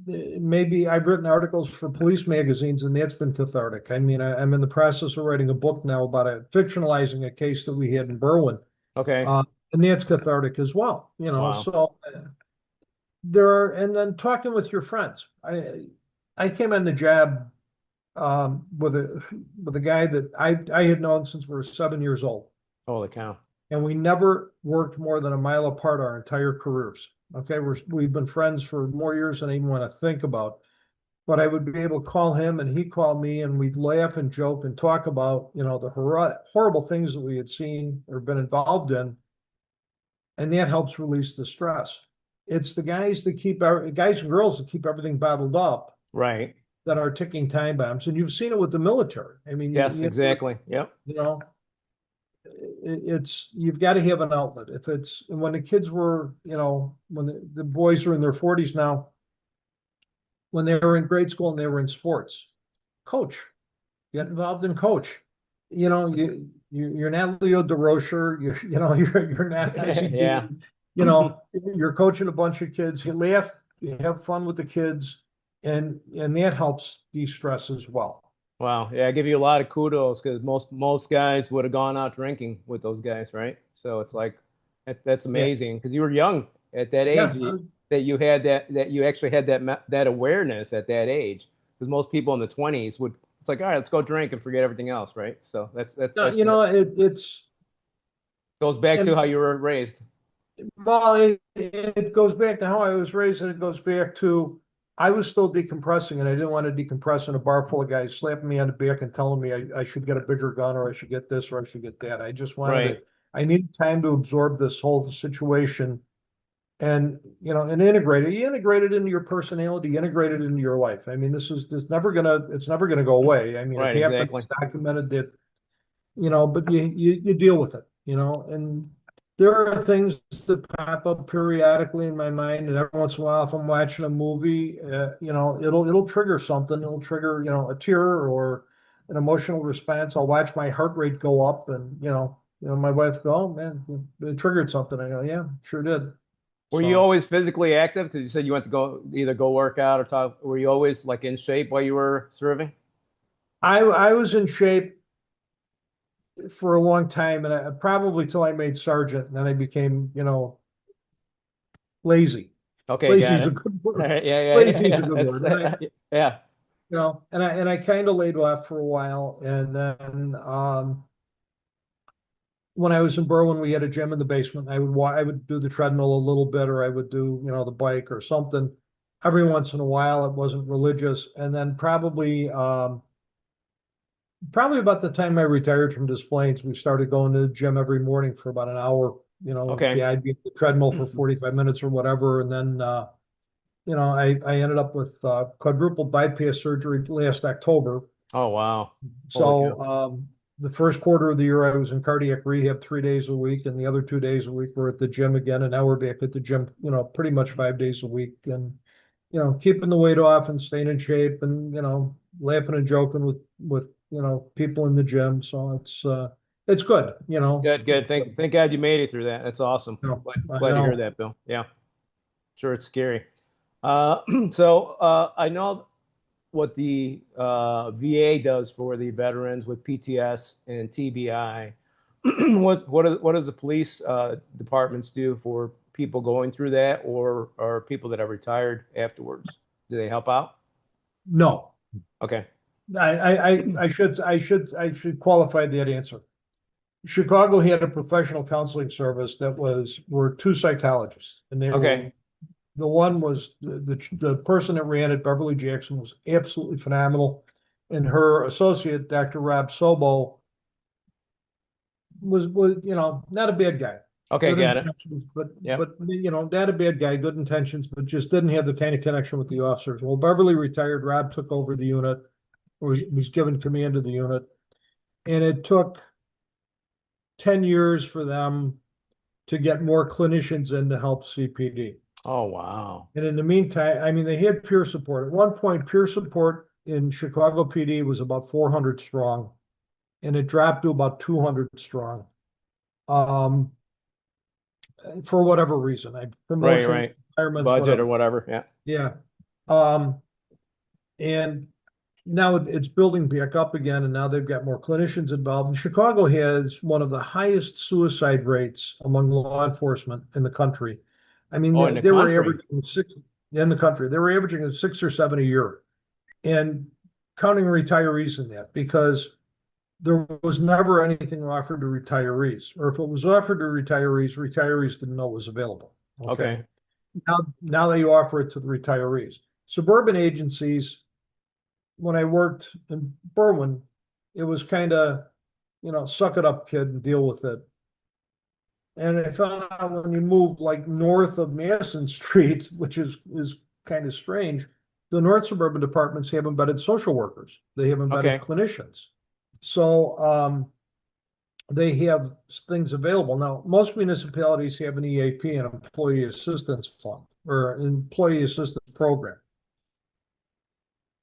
maybe I've written articles for police magazines and that's been cathartic. I mean, I'm in the process of writing a book now about fictionalizing a case that we had in Berwyn. Okay. Uh, and that's cathartic as well, Wow. so there are, and then talking with your friends. I came on the job with a guy that I had known since we were 7 years old. Holy cow. And we never worked more than a mile apart our entire careers. Okay, we've been friends for more years than I even want to think about. But I would be able to call him and he'd call me and we'd laugh and joke and talk about, the horrible things that we had seen or been involved in. And that helps release the stress. It's the guys and girls that keep everything bottled up Right. that are ticking time bombs. And you've seen it with the military. I mean, Yes, exactly. Yep. you know, it's you've got to have an outlet. If it's when the kids were, when the boys are in their 40s now, when they were in grade school and they were in sports, coach, get involved in coach. You're not Leo DeRocher, you're not Izzy Yeah. Dean, you're coaching a bunch of kids, you laugh, you have fun with the kids, and that helps de-stress as well. Wow. Yeah, I give you a lot of kudos because most guys would have gone out drinking with those guys, right? So it's like that's Yeah, amazing because you were young at that age yeah, that you had that you actually had that awareness at that age. Because most people in the 20s would it's like, all right, let's go drink and forget everything else, right? So no, that's it's goes back to and how you were raised. well, it goes back to how I was raised, and it goes back to I was still decompressing, and I didn't want to decompress in a bar full of guys slapping me on the back and telling me I should get a bigger gun or I should get this or I should get that. I just wanted Right. to, I needed time to absorb this whole situation and, and integrate it. You integrate it into your personality, integrate it into your life. I mean, it's never gonna go away. I mean, it Right, happened, exactly. it's documented that but you deal with it, and there are things that pop up periodically in my mind, and every once in a while, if I'm watching a movie, it'll trigger something. It'll trigger, a tear or an emotional response. I'll watch my heart rate go up, and my wife go, "Oh man, it triggered something." I go, "Yeah, sure did." Were you So always physically active? Because you said you went to go work out or talk. Were you always like in shape while you were serving? I was in shape for a long time, and probably till I made sergeant, and then I became, lazy. Okay, Lazy got is a it. good All word. right, yeah, yeah, yeah, Lazy is a yeah. good That's word. And yeah. and I kind of laid off for a while, and then when I was in Berwyn, we had a gym in the basement. I would do the treadmill a little bit, or I would do, the bike or something. Every once in a while, it wasn't religious. And then probably about the time I retired from Des Plaines, we started going to the gym every morning for about an hour. Okay. Yeah, I'd be at the treadmill for 45 minutes or whatever. And then, I ended up with quadruple bypass surgery last October. Oh, wow. Holy cow. So the first quarter of the year, I was in cardiac rehab 3 days a week, and the other 2 days a week we're at the gym again. And now we're back at the gym, pretty much 5 days a week, and keeping the weight off and staying in shape, and laughing and joking with people in the gym. So it's good. Good, good. Thank God you made it through that. That's awesome. I Glad to hear know. that, Bill. Yeah, sure, it's scary. I know what the VA does for the veterans with PTS and TBI. What does the police departments do for people going through that, or people that are retired afterwards? Do they help out? No, Okay. I should qualify that answer. Chicago had a professional counseling service that were two psychologists, and Okay. the one was the person that ran it, Beverly Jackson, was absolutely phenomenal, and her associate, Dr. Rob Sobo, was not a bad guy, Okay, good got it. intentions, but Yep. not a bad guy, good intentions, but just didn't have the kind of connection with the officers. Well, Beverly retired, Rob took over the unit, was given command of the unit, and it took 10 years for them to get more clinicians in to help CPD. Oh, wow. And in the meantime, I mean, they had peer support. At one point, peer support in Chicago PD was about 400 strong, and it dropped to about 200 strong. Um, for whatever reason, Right, promotion, right. retirements, Budget or whatever. whatever. Yeah. Yeah. Um, and now it's building back up again, and now they've got more clinicians involved. And Chicago has one of the highest suicide rates among law enforcement in the country. I mean, Oh, in they, the they were country. averaging six in the country. They were averaging 6 or 7 a year, and counting retirees in that, because there was never anything offered to retirees, or if it was offered to retirees, retirees didn't know it was available. Okay. Okay. Now they offer it to the retirees. Suburban agencies, when I worked in Berwyn, it was kind of, suck it up, kid, and deal with it. And I found out when you move like north of Madison Street, which is kind of strange, the North Suburban departments have embedded social workers. They have embedded Okay. clinicians. So they have things available. Now, most municipalities have an EAP, an employee assistance fund, or an employee assistance program.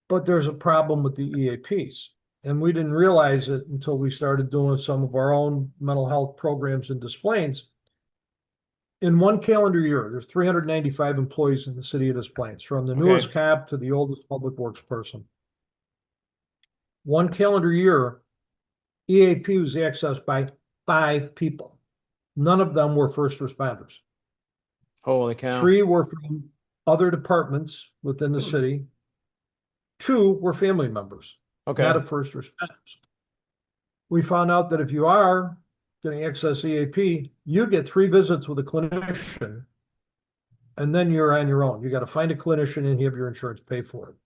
But there's a problem with the EAPs. And we didn't realize it until we started doing some of our own mental health programs and displays. In one calendar year, there's 395 employees in the city of Des Plaines, from the Okay. newest cop to the oldest public works person. One calendar year, EAP was accessed by 5 people. None of them were first responders. Holy cow. 3 were from other departments within the city. 2 were family members, not Okay. of first responders. We found out that if you are going to access EAP, you get 3 visits with a clinician, and then you're on your own. You got to find a clinician and have your insurance pay for it.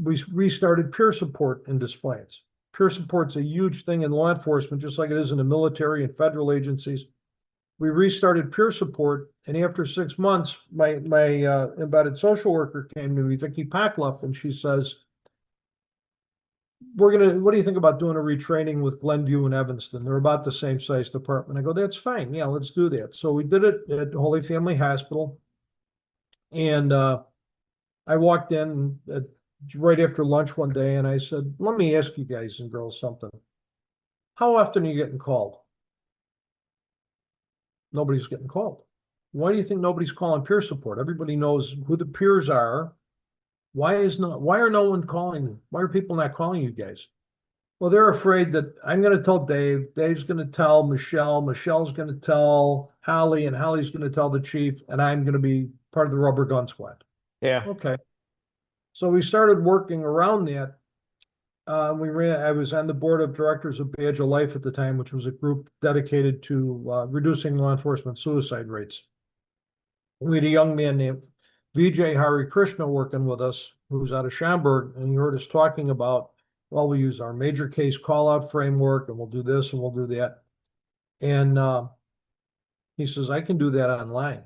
We restarted peer support in displays. Peer support's a huge thing in law enforcement, just like it is in the military and federal agencies. We restarted peer support, and after 6 months, my embedded social worker came to me, Vicki Packluff, and she says, what do you think about doing a retraining with Glenview and Evanston? They're about the same size department. I go, that's fine. Yeah, let's do that. So we did it at Holy Family Hospital. And I walked in right after lunch one day, and I said, let me ask you guys and girls something. How often are you getting called? Nobody's getting called. Why do you think nobody's calling peer support? Everybody knows who the peers are. Why are no one calling? Why are people not calling you guys? Well, they're afraid that I'm going to tell Dave, Dave's going to tell Michelle, Michelle's going to tell Holly, and Holly's going to tell the chief, and I'm going to be part of the rubber gun squad. Yeah. Okay. So we started working around that. I was on the board of directors of Badge of Life at the time, which was a group dedicated to reducing law enforcement suicide rates. We had a young man named Vijay Hari Krishna working with us, who's out of Schaumburg, and he heard us talking about, well, we use our major case call out framework, and we'll do this and we'll do that. And he says, I can do that online.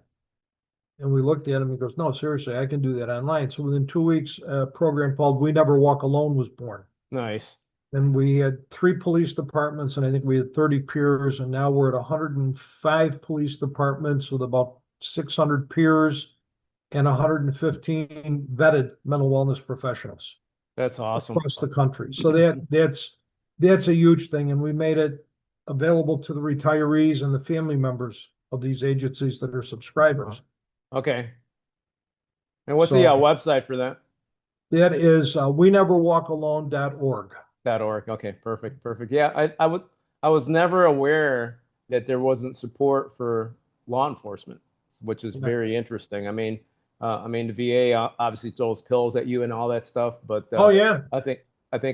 And we looked at him, he goes, no, seriously, I can do that online. So within 2 weeks, a program called We Never Walk Alone was born. Nice. And we had 3 police departments, and I think we had 30 peers, and now we're at 105 police departments with about 600 peers and 115 vetted mental wellness professionals That's awesome. across the country. So that's a huge thing, and we made it available to the retirees and the family members of these agencies that are subscribers. Okay. And what's So the website for that? that is weneverwalkalone.org. .org. Okay, perfect, perfect. Yeah, I was never aware that there wasn't support for law enforcement, which is very interesting. I mean the VA obviously throws pills at you and all that stuff, but Oh yeah, I think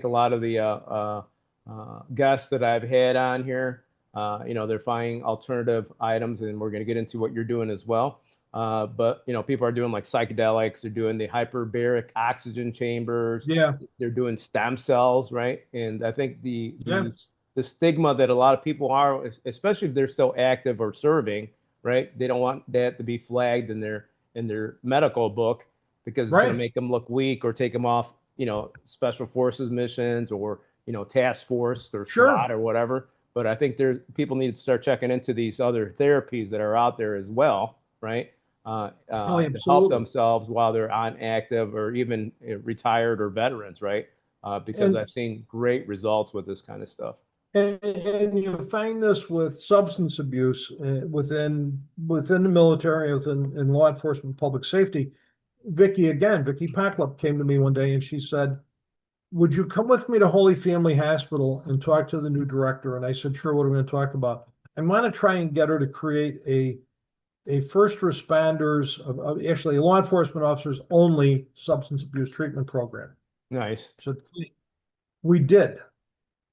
a lot of the guests that I've had on here, they're finding alternative items, and we're going to get into what you're doing as well. But people are doing like psychedelics, they're doing the hyperbaric oxygen chambers, yeah, they're doing stem cells, right? And I think yeah. the stigma that a lot of people are, especially if they're still active or serving, right? They don't want that to be flagged in their medical book because it's going to Right. make them look weak or take them off, special forces missions or task force or Sure. SWAT or whatever. But I think people need to start checking into these other therapies that are out there as well, right? Oh, To help absolutely. themselves while they're on active or even retired or veterans, right? Because And I've seen great results with this kind of stuff. and you find this with substance abuse within the military, in law enforcement, public safety. Vicky Packlip came to me one day and she said, would you come with me to Holy Family Hospital and talk to the new director? And I said, sure, what are we going to talk about? I want to try and get her to create a first responders, actually a law enforcement officers only substance abuse treatment program. Nice. So we did.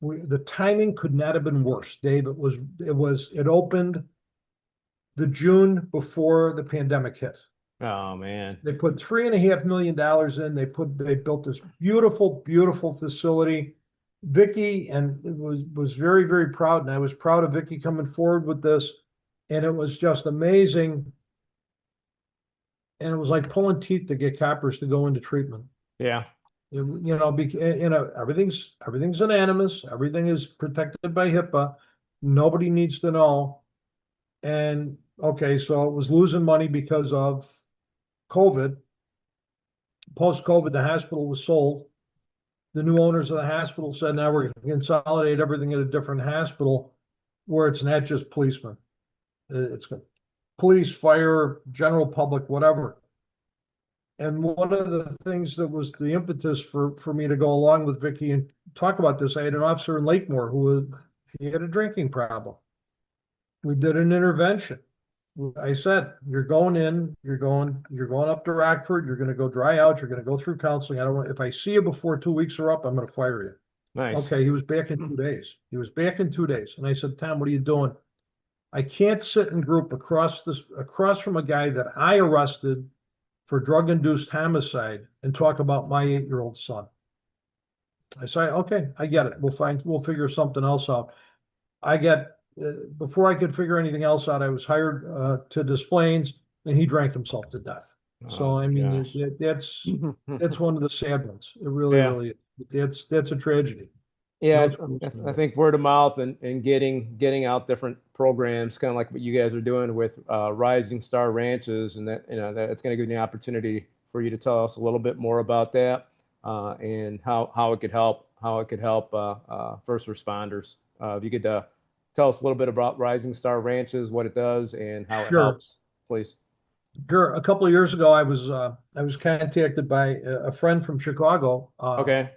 The timing could not have been worse, Dave. It opened the June before the pandemic hit. Oh man. They put $3.5 million in. They built this beautiful, beautiful facility. Vicky and it was very, very proud, and I was proud of Vicky coming forward with this. And it was just amazing. And it was like pulling teeth to get coppers to go into treatment. Yeah. Everything's anonymous. Everything is protected by HIPAA. Nobody needs to know. And okay, so it was losing money because of COVID. Post-COVID, the hospital was sold. The new owners of the hospital said, now we're going to consolidate everything at a different hospital where it's not just policemen. It's police, fire, general public, whatever. And one of the things that was the impetus for me to go along with Vicky and talk about this, I had an officer in Lakemore he had a drinking problem. We did an intervention. I said, you're going up to Rockford, you're going to go dry out, you're going to go through counseling. If I see you before 2 weeks are up, I'm going to fire you. Nice. Okay, he was back in 2 days. And I said, Tom, what are you doing? I can't sit in group across from a guy that I arrested for drug-induced homicide and talk about my 8-year-old son. I say, okay, I get it. We'll figure something else out. Before I could figure anything else out, I was hired to Des Plaines, and he drank himself to death. So I mean, that's one of the sad ones. It really, really is. That's a tragedy. Yeah, I think word of mouth and getting out different programs, kind of like what you guys are doing with Rising Star Ranches, and that it's going to give you the opportunity for you to tell us a little bit more about that and how it could help first responders. If you could tell us a little bit about Rising Star Ranches, what it does, and how it helps, please. Sure. A couple of years ago, I was contacted by a friend from Chicago. Okay.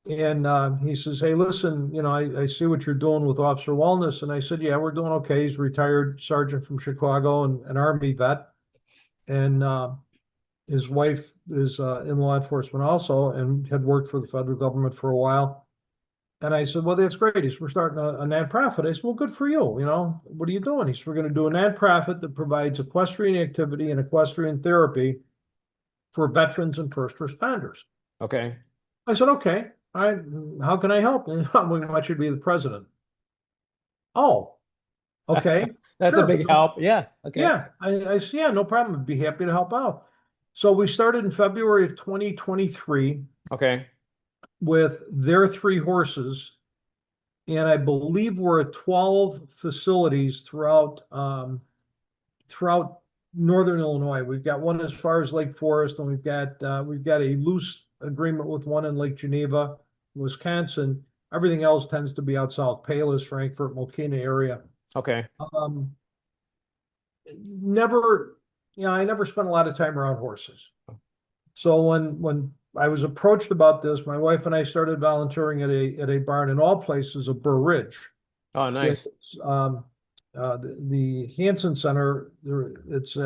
And he says, hey, listen, I see what you're doing with officer wellness. And I said, yeah, we're doing okay. He's a retired sergeant from Chicago and an Army vet. And His wife is in law enforcement also and had worked for the federal government for a while. And I said, well, that's great. He said, we're starting a nonprofit. I said, well, good for you. You know, what are you doing? He said, we're going to do a nonprofit that provides equestrian activity and equestrian therapy for veterans and first responders. Okay. I said, okay, how can I help? We want you to be the president. Oh, okay, That's a sure. big help. Yeah. Okay. Yeah, I said, yeah, no problem. I'd be happy to help out. So we started in February of 2023 Okay. with their 3 horses. And I believe we're at 12 facilities throughout northern Illinois. We've got one as far as Lake Forest, and we've got a loose agreement with one in Lake Geneva, Wisconsin. Everything else tends to be out south, Palos, Frankfort, Mokina area. Okay. Um, never, I never spent a lot of time around horses. So when I was approached about this, my wife and I started volunteering at a barn in all places of Burr Ridge. Oh, nice. It's the Hansen Center. It's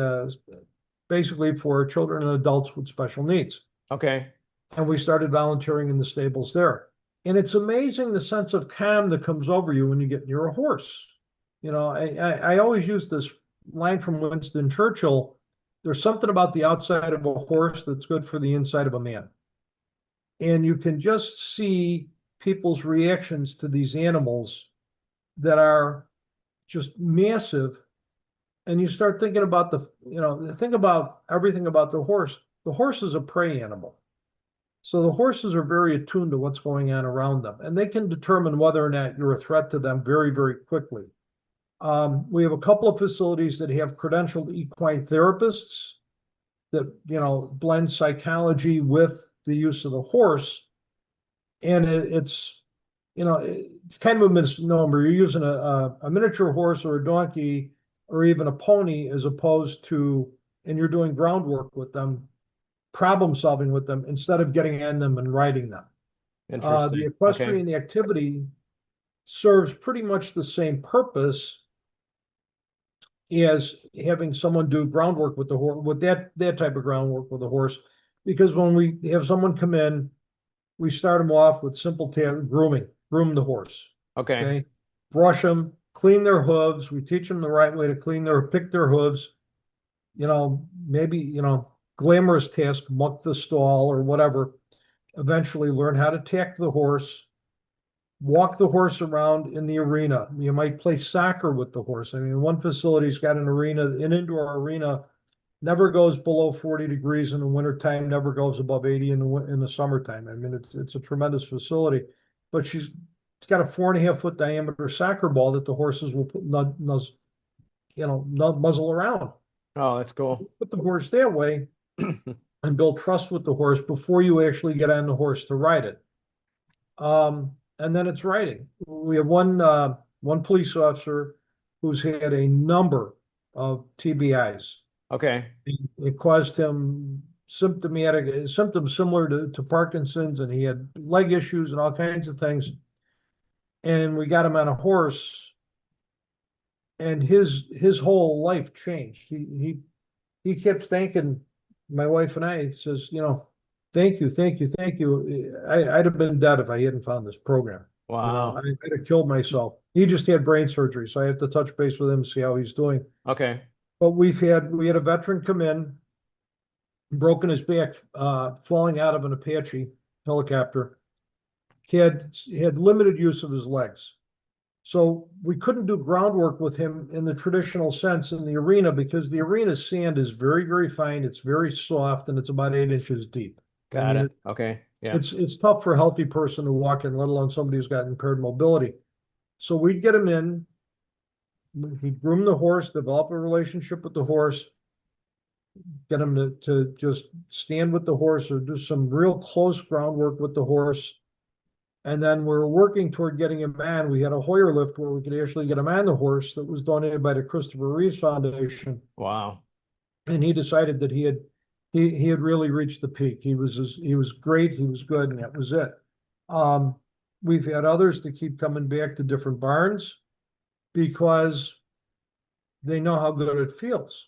basically for children and adults with special needs. Okay. And we started volunteering in the stables there. And it's amazing the sense of calm that comes over you when you get near a horse. You know, I always use this line from Winston Churchill. There's something about the outside of a horse that's good for the inside of a man. And you can just see people's reactions to these animals that are just massive. And you start thinking about think about everything about the horse. The horse is a prey animal. So the horses are very attuned to what's going on around them, and they can determine whether or not you're a threat to them very, very quickly. We have a couple of facilities that have credentialed equine therapists that, blend psychology with the use of the horse. And it's kind of a misnomer. You're using a miniature horse or a donkey or even a pony as opposed to, and you're doing groundwork with them, problem solving with them instead of getting on them and riding them. The Interesting. Okay. equestrian activity serves pretty much the same purpose as having someone do groundwork with the horse, with that type of groundwork with the horse, because when we have someone come in, we start them off with simple groom the horse. Okay. Okay, brush them, clean their hooves. We teach them the right way to pick their hooves. Maybe glamorous task, muck the stall or whatever. Eventually, learn how to tack the horse. Walk the horse around in the arena. You might play soccer with the horse. I mean, one facility's got an arena, an indoor arena, never goes below 40 degrees in the wintertime, never goes above 80 in the summertime. I mean, it's a tremendous facility, but she's got a 4.5-foot diameter soccer ball that the horses will muzzle around. Oh, that's cool. Put the horse that way and build trust with the horse before you actually get on the horse to ride it. And then it's riding. We have one police officer who's had a number of TBIs. Okay. It caused him symptoms similar to Parkinson's, and he had leg issues and all kinds of things. And we got him on a horse, and his whole life changed. He kept thanking my wife and I. He says, thank you, thank you, thank you. I'd have been dead if I hadn't found this program. Wow. I'd have killed myself. He just had brain surgery, so I have to touch base with him and see how he's doing. Okay. But we had a veteran come in, broken his back, falling out of an Apache helicopter. He had limited use of his legs. So we couldn't do groundwork with him in the traditional sense in the arena because the arena sand is very, very fine. It's very soft, and it's about 8 inches deep. Got it. Okay. Yeah. It's tough for a healthy person to walk in, let alone somebody who's got impaired mobility. So we'd get him in, he'd groom the horse, develop a relationship with the horse, get him to just stand with the horse or do some real close groundwork with the horse. And then we're working toward getting him on. We had a Hoyer lift where we could actually get him on the horse that was donated by the Christopher Reeves Foundation. Wow. And he decided that he had really reached the peak. He was great. He was good, and that was it. We've had others that keep coming back to different barns because they know how good it feels.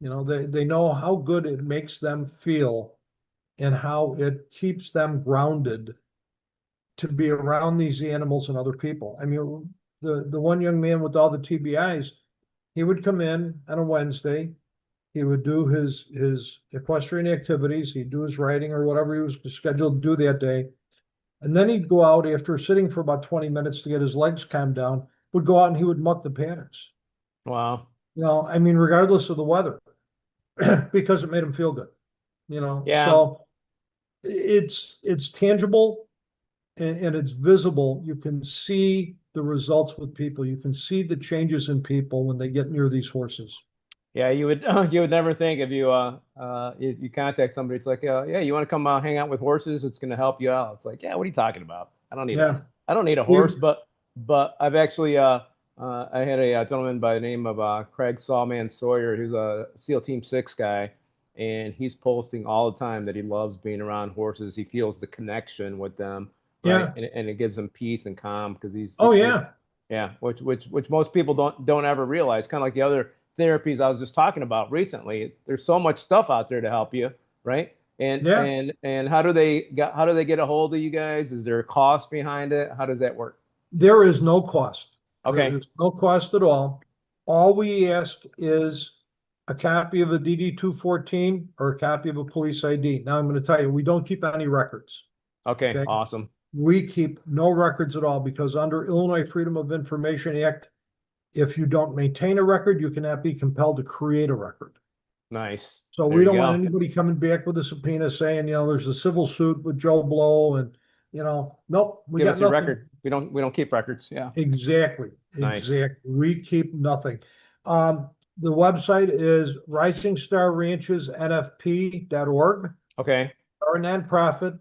You know, they know how good it makes them feel and how it keeps them grounded to be around these animals and other people. I mean, the one young man with all the TBIs, he would come in on a Wednesday, he would do his equestrian activities, he'd do his riding or whatever he was scheduled to do that day. And then he'd go out after sitting for about 20 minutes to get his legs calmed down, would go out and he would muck the paddocks. Wow. You know, I mean, regardless of the weather, because it made him feel good, you know. Yeah. So it's tangible and it's visible. You can see the results with people. You can see the changes in people when they get near these horses. Yeah, you would you would never think if you contact somebody, it's like, yeah, you want to come hang out with horses? It's going to help you out. It's like, yeah, what are you talking about? Yeah. I don't need a horse, but I've actually I had a, gentleman by the name of Craig Sawman Sawyer, who's a SEAL Team 6 guy, and he's posting all the time that he loves being around horses. He feels the connection with them, right? Yeah. And it gives him peace and calm because Oh, yeah. yeah, which most people don't ever realize. Kind of like the other therapies I was just talking about recently. There's so much stuff out there to help you, right? Yeah. And how do they get a hold of you guys? Is there a cost behind it? How does that work? There is no cost. There Okay, is no cost at all. All we ask is a copy of a DD 214 or a copy of a police ID. Now, I'm going to tell you, we don't keep any records. okay, Okay. awesome, We keep no records at all because under Illinois Freedom of Information Act, if you don't maintain a record, you cannot be compelled to create a record. nice. So There we you don't want go. anybody coming back with a subpoena saying, you know, there's a civil suit with Joe Blow and, you know, nope, we Give got us your nothing. record. We don't keep records. Yeah, Exactly. nice. Exactly. We keep nothing. The website is risingstarranchesnfp.org. Okay, Our nonprofit.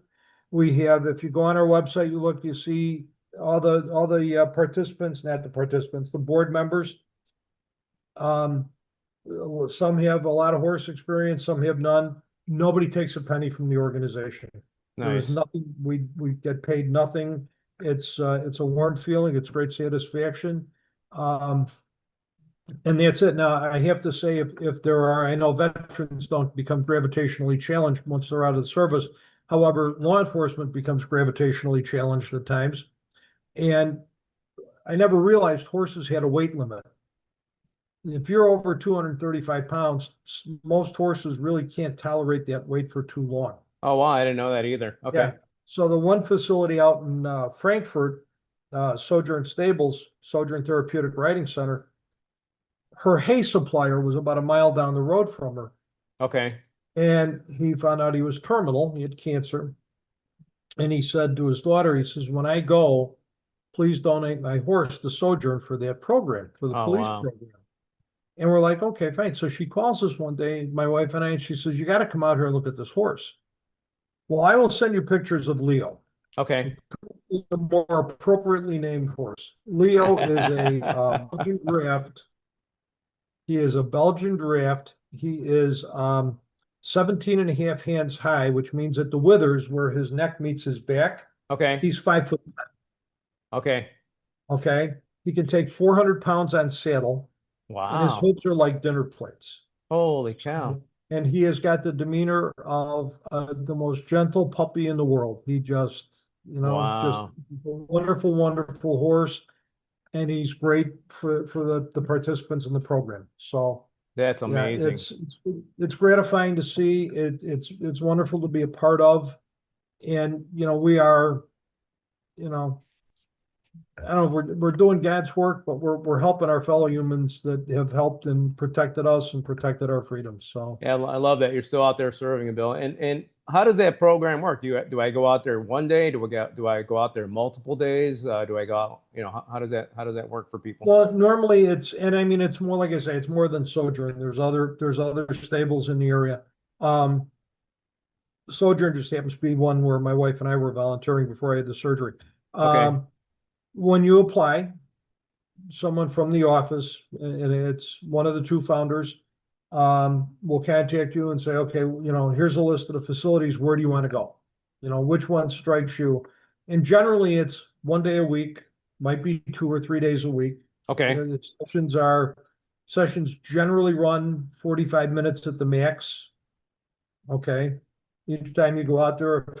We have, if you go on our website, you look, you see all the participants, not the participants, the board members. Um, some have a lot of horse experience, some have none. Nobody takes a penny from the organization. There is nice. nothing, we get paid nothing. It's a warm feeling, it's great satisfaction. Um, and that's it. Now, I have to say, if there are, I know veterans don't become gravitationally challenged once they're out of the service. However, law enforcement becomes gravitationally challenged at times. And I never realized horses had a weight limit. If you're over 235 pounds, most horses really can't tolerate that weight for too long. Oh wow, I didn't know that either. Yeah. Okay, So the one facility out in Frankfurt, Sojourn Stables, Sojourn Therapeutic Riding Center, her hay supplier was about a mile down the road from her. okay. And he found out he was terminal, he had cancer. And he said to his daughter, he says, when I go, please donate my horse to Sojourn for that program, for the Oh police wow. program. And we're like, okay, fine. So she calls us one day, my wife and I, and she says, you got to come out here and look at this horse. Well, I will send you pictures of Leo, Okay. the more appropriately named horse. Leo is a Belgian draft. He is a Belgian draft. He is 17 and a half hands high, which means at the withers where his neck meets his back, Okay. he's 5 foot. Okay. Okay. He can take 400 pounds on saddle, and his Wow. hooves are like dinner plates. Holy cow. And he has got the demeanor of the most gentle puppy in the world. He just, you know, just Wow. a wonderful, wonderful horse. And he's great for the participants in the program. So That's yeah, amazing. it's gratifying to see. It's wonderful to be a part of. And you know, we are, you know, I don't know if we're doing God's work, but we're helping our fellow humans that have helped and protected us and protected our freedoms. So Yeah, I love that you're still out there serving, Bill. And how does that program work? Do I go out there one day? Do I go out there multiple days? Do I go out, how does that work for people? well, normally it's, and I mean, it's more like I say, it's more than Sojourn. There's other stables in the area. Um, Sojourn just happens to be one where my wife and I were volunteering before I had the surgery. Okay. Um, when you apply, someone from the office, and it's one of the two founders, will contact you and say, okay, you know, here's a list of the facilities. Where do you want to go? You know, which one strikes you? And generally, it's one day a week, might be 2 or 3 days a week. Okay. The options are Sessions generally run 45 minutes at the max. Okay. Each time you go out there, if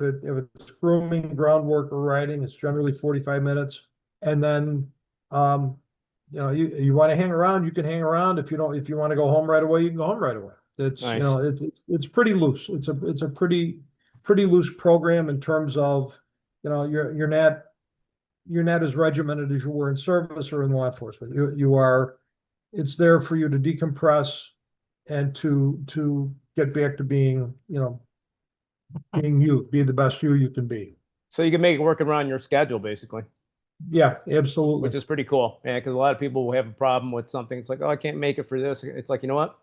it's grooming, groundwork, or riding, it's generally 45 minutes. And then, you want to hang around, you can hang around. If you want to go home right away, you can go home right away. It's, Nice. it's pretty loose. It's a pretty loose program in terms of, you're not as regimented as you were in service or in law enforcement. It's there for you to decompress and to get back to being, being you, be the best you can be. So you can make it work around your schedule, basically, Yeah, which absolutely. is pretty cool. Yeah, because a lot of people will have a problem with something. It's like, oh, I can't make it for this. It's like, you know what?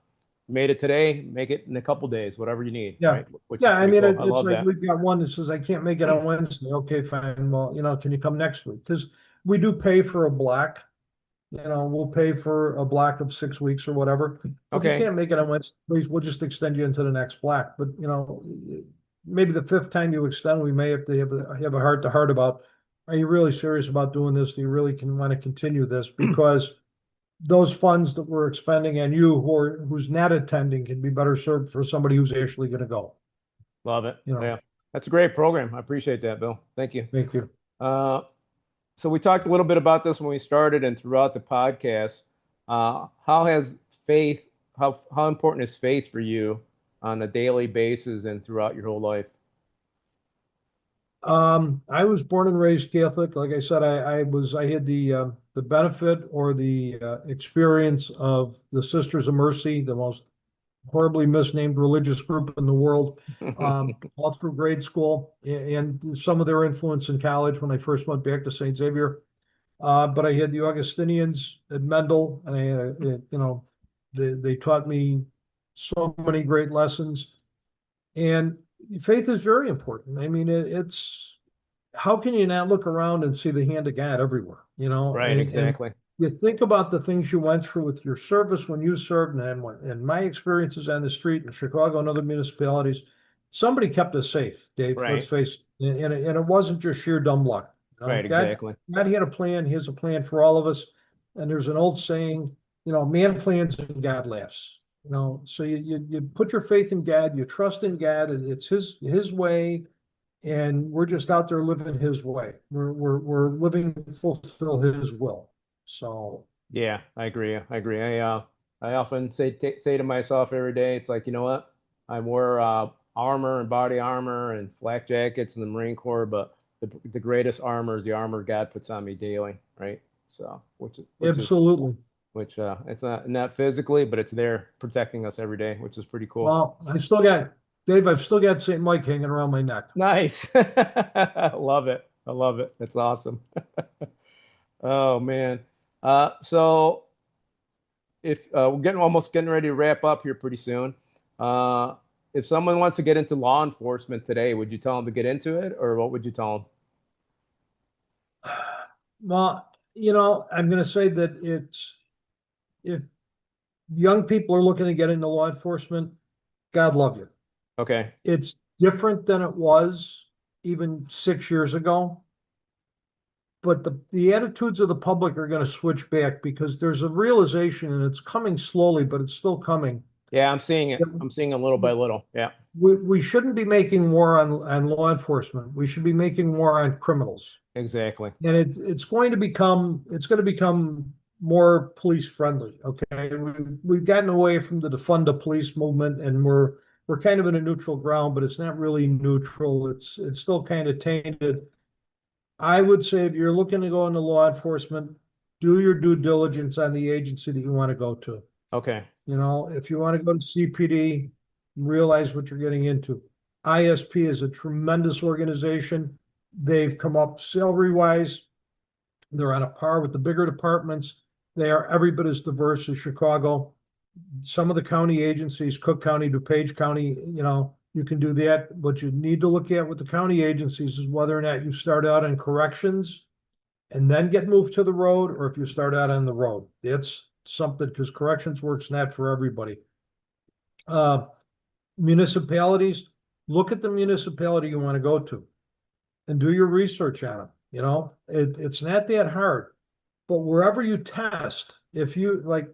You made it today, make it in a couple days, whatever you need, Yeah. right? Which is Yeah, I pretty mean, cool. I it's love like that. we've got one that says, I can't make it on Wednesday. Okay, fine. Well, can you come next week? Because we do pay for a block. We'll pay for a block of 6 weeks or whatever. If you Okay. can't make it on Wednesday, please, we'll just extend you into the next block. But, maybe the fifth time you extend, we may have to have a heart to heart about, are you really serious about doing this? Do you really want to continue this? Because those funds that we're expending on you who's not attending can be better served for somebody who's actually going to go. Love it. You know, Yeah. That's a great program. I appreciate that, Bill. Thank you. thank you. Uh, so we talked a little bit about this when we started and throughout the podcast. How has faith, how important is faith for you on a daily basis and throughout your whole life? I was born and raised Catholic. Like I said, I had the benefit or the experience of the Sisters of Mercy, the most horribly misnamed religious group in the world, all through grade school, and some of their influence in college when I first went back to St. Xavier. But I had the Augustinians at Mendel, and I had they taught me so many great lessons. And faith is very important. I mean, it's how can you not look around and see the hand of God everywhere, Right, and exactly. you think about the things you went through with your service when you served and my experiences on the street in Chicago and other municipalities. Somebody kept us safe, Dave. Let's Right, face it. And it wasn't just sheer dumb luck. right, exactly. God had a plan. He has a plan for all of us. And there's an old saying, man plans and God laughs. So you put your faith in God, you trust in God, and it's his way, and we're just out there living his way. We're living to fulfill his will. So Yeah, I agree. I agree. I often say to myself every day, it's like, you know what? I wear armor and body armor and flak jackets in the Marine Corps, but the greatest armor is the armor God puts on me daily, right? So, absolutely. it's not physically, but it's there protecting us every day, which is pretty cool. Well, I've still got St. Mike hanging around my neck. Nice. I love it. I love it. That's awesome. Oh man. So if we're almost getting ready to wrap up here pretty soon. Uh, if someone wants to get into law enforcement today, would you tell them to get into it, or what would you tell Well, I'm going to say that if young people are looking to get into law enforcement, God love you. them? Okay. It's different than it was even 6 years ago. But the attitudes of the public are going to switch back because there's a realization, and it's coming slowly, but it's still coming. Yeah, I'm seeing it. I'm seeing it little by little. Yeah. We shouldn't be making war on law enforcement. We should be making war on criminals. Exactly. And it's going to become more police friendly. Okay. We've gotten away from the defund the police movement, and we're kind of in a neutral ground, but it's not really neutral. It's still kind of tainted. I would say if you're looking to go into law enforcement, do your due diligence on the agency that you want to go to. Okay. If you want to go to CPD, realize what you're getting into. ISP is a tremendous organization. They've come up salary wise. They're on a par with the bigger departments. They are every bit as diverse as Chicago. Some of the county agencies, Cook County, DuPage County, you can do that. What you need to look at with the county agencies is whether or not you start out in corrections and then get moved to the road, or if you start out on the road. That's something, because corrections work's not for everybody. Municipalities, look at the municipality you want to go to and do your research on them. It's not that hard. But wherever you test, if you like,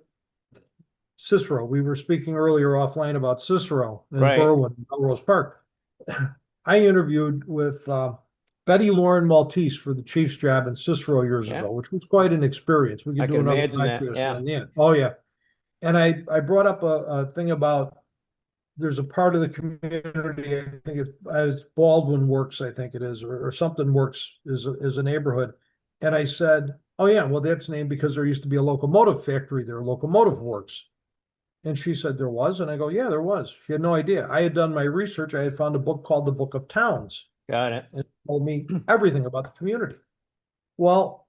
Cicero. We were speaking earlier offline about Cicero in Right. Berwyn, Melrose Park. I interviewed with Betty Lauren Maltese for the Chiefs job in Cicero years Yeah. ago, which was quite an experience. We I could can do another imagine that. podcast Yeah. on that. Oh yeah. And I brought up a thing about there's a part of the community, I think it's as Baldwin Works, I think it is, or something works is a neighborhood. And I said, oh yeah, well, that's named because there used to be a locomotive factory there, Locomotive Works. And she said there was. And I go, yeah, there was. She had no idea. I had done my research. I had found a book called The Book of Towns, Got it. and it told me everything about the community. Well,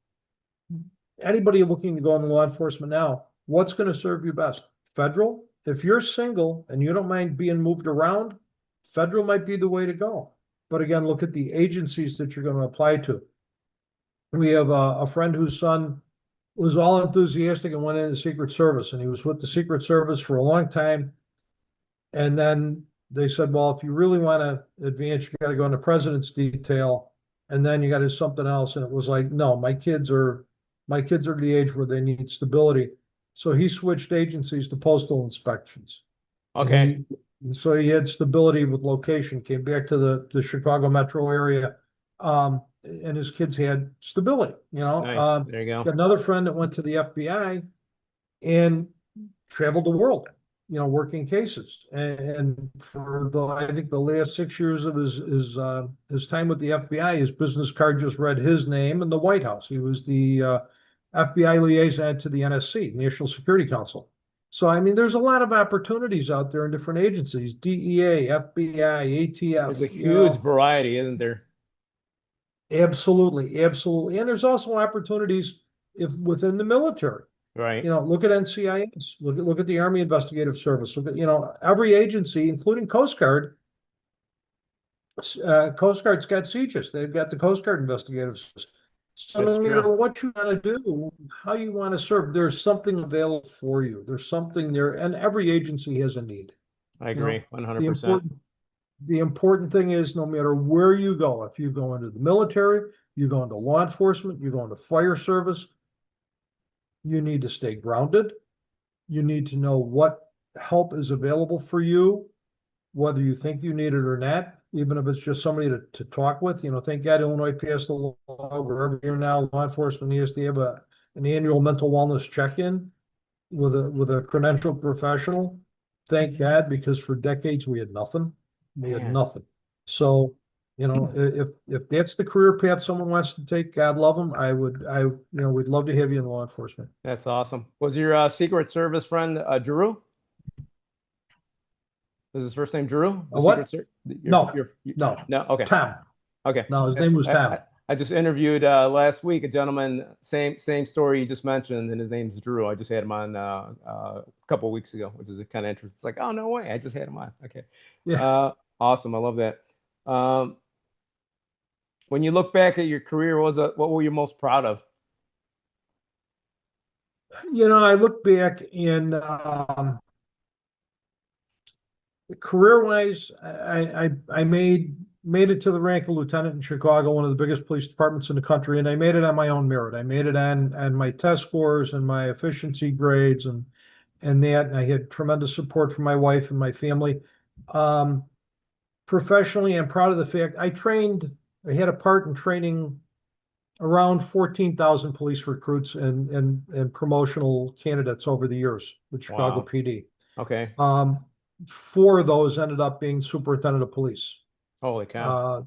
anybody looking to go into law enforcement now, what's going to serve you best? Federal? If you're single and you don't mind being moved around, federal might be the way to go. But again, look at the agencies that you're going to apply to. We have a friend whose son was all enthusiastic and went into the Secret Service, and he was with the Secret Service for a long time. And then they said, well, if you really want to advance, you got to go into president's detail, and then you got to do something else. And it was like, no, my kids are the age where they need stability. So he switched agencies to postal inspections. And Okay. he had stability with location, came back to the Chicago metro area. And his kids had stability, you know. Nice. There you go. Got another friend that went to the FBI and traveled the world, working cases. And for I think the last 6 years of his time with the FBI, his business card just read his name and the White House. He was the FBI liaison to the NSC, National Security Council. So I mean, there's a lot of opportunities out there in different agencies: DEA, FBI, There's a ATF. huge variety, isn't there? Absolutely, absolutely. And there's also opportunities if within the military. Right. Look at NCIS, look at the Army Investigative Service, look at, every agency, including Coast Guard. Coast Guard's got CGIS. They've got the Coast Guard Investigative Service. So That's no true. matter what you want to do, how you want to serve, there's something available for you. There's something there, and every agency has a need. I You know, agree the 100%. important thing is no matter where you go, if you go into the military, you go into law enforcement, you go into fire service, you need to stay grounded. You need to know what help is available for you, whether you think you need it or not, even if it's just somebody to talk with. Thank God Illinois passed the law where every year now law enforcement needs to have an annual mental wellness check-in with a credentialed professional. Thank God, because for decades we had nothing. We had Man, nothing. So, if that's the career path someone wants to take, God love them. We'd love to have you in law enforcement. that's awesome. Was your Secret Service friend Drew? Was his first name Drew? The Secret What? Service? No, no, No. Okay. Tom. Okay. No, his That's name was Tom. I just interviewed last week a gentleman, same story you just mentioned, and his name's Drew. I just had him on a couple of weeks ago, which is kind of interesting. It's like, oh no way, I just had him on. Okay. Yeah. Awesome. I love that. Um, when you look back at your career, what were you most proud of? I look back in career-wise, I made it to the rank of lieutenant in Chicago, one of the biggest police departments in the country, and I made it on my own merit. I made it on my test scores and my efficiency grades and that. And I had tremendous support from my wife and my family. Um, Professionally, I'm proud of the fact I had a part in training around 14,000 police recruits and promotional candidates over the years with Chicago Wow. PD. Okay. Four of those ended up being superintendent of police. Holy cow.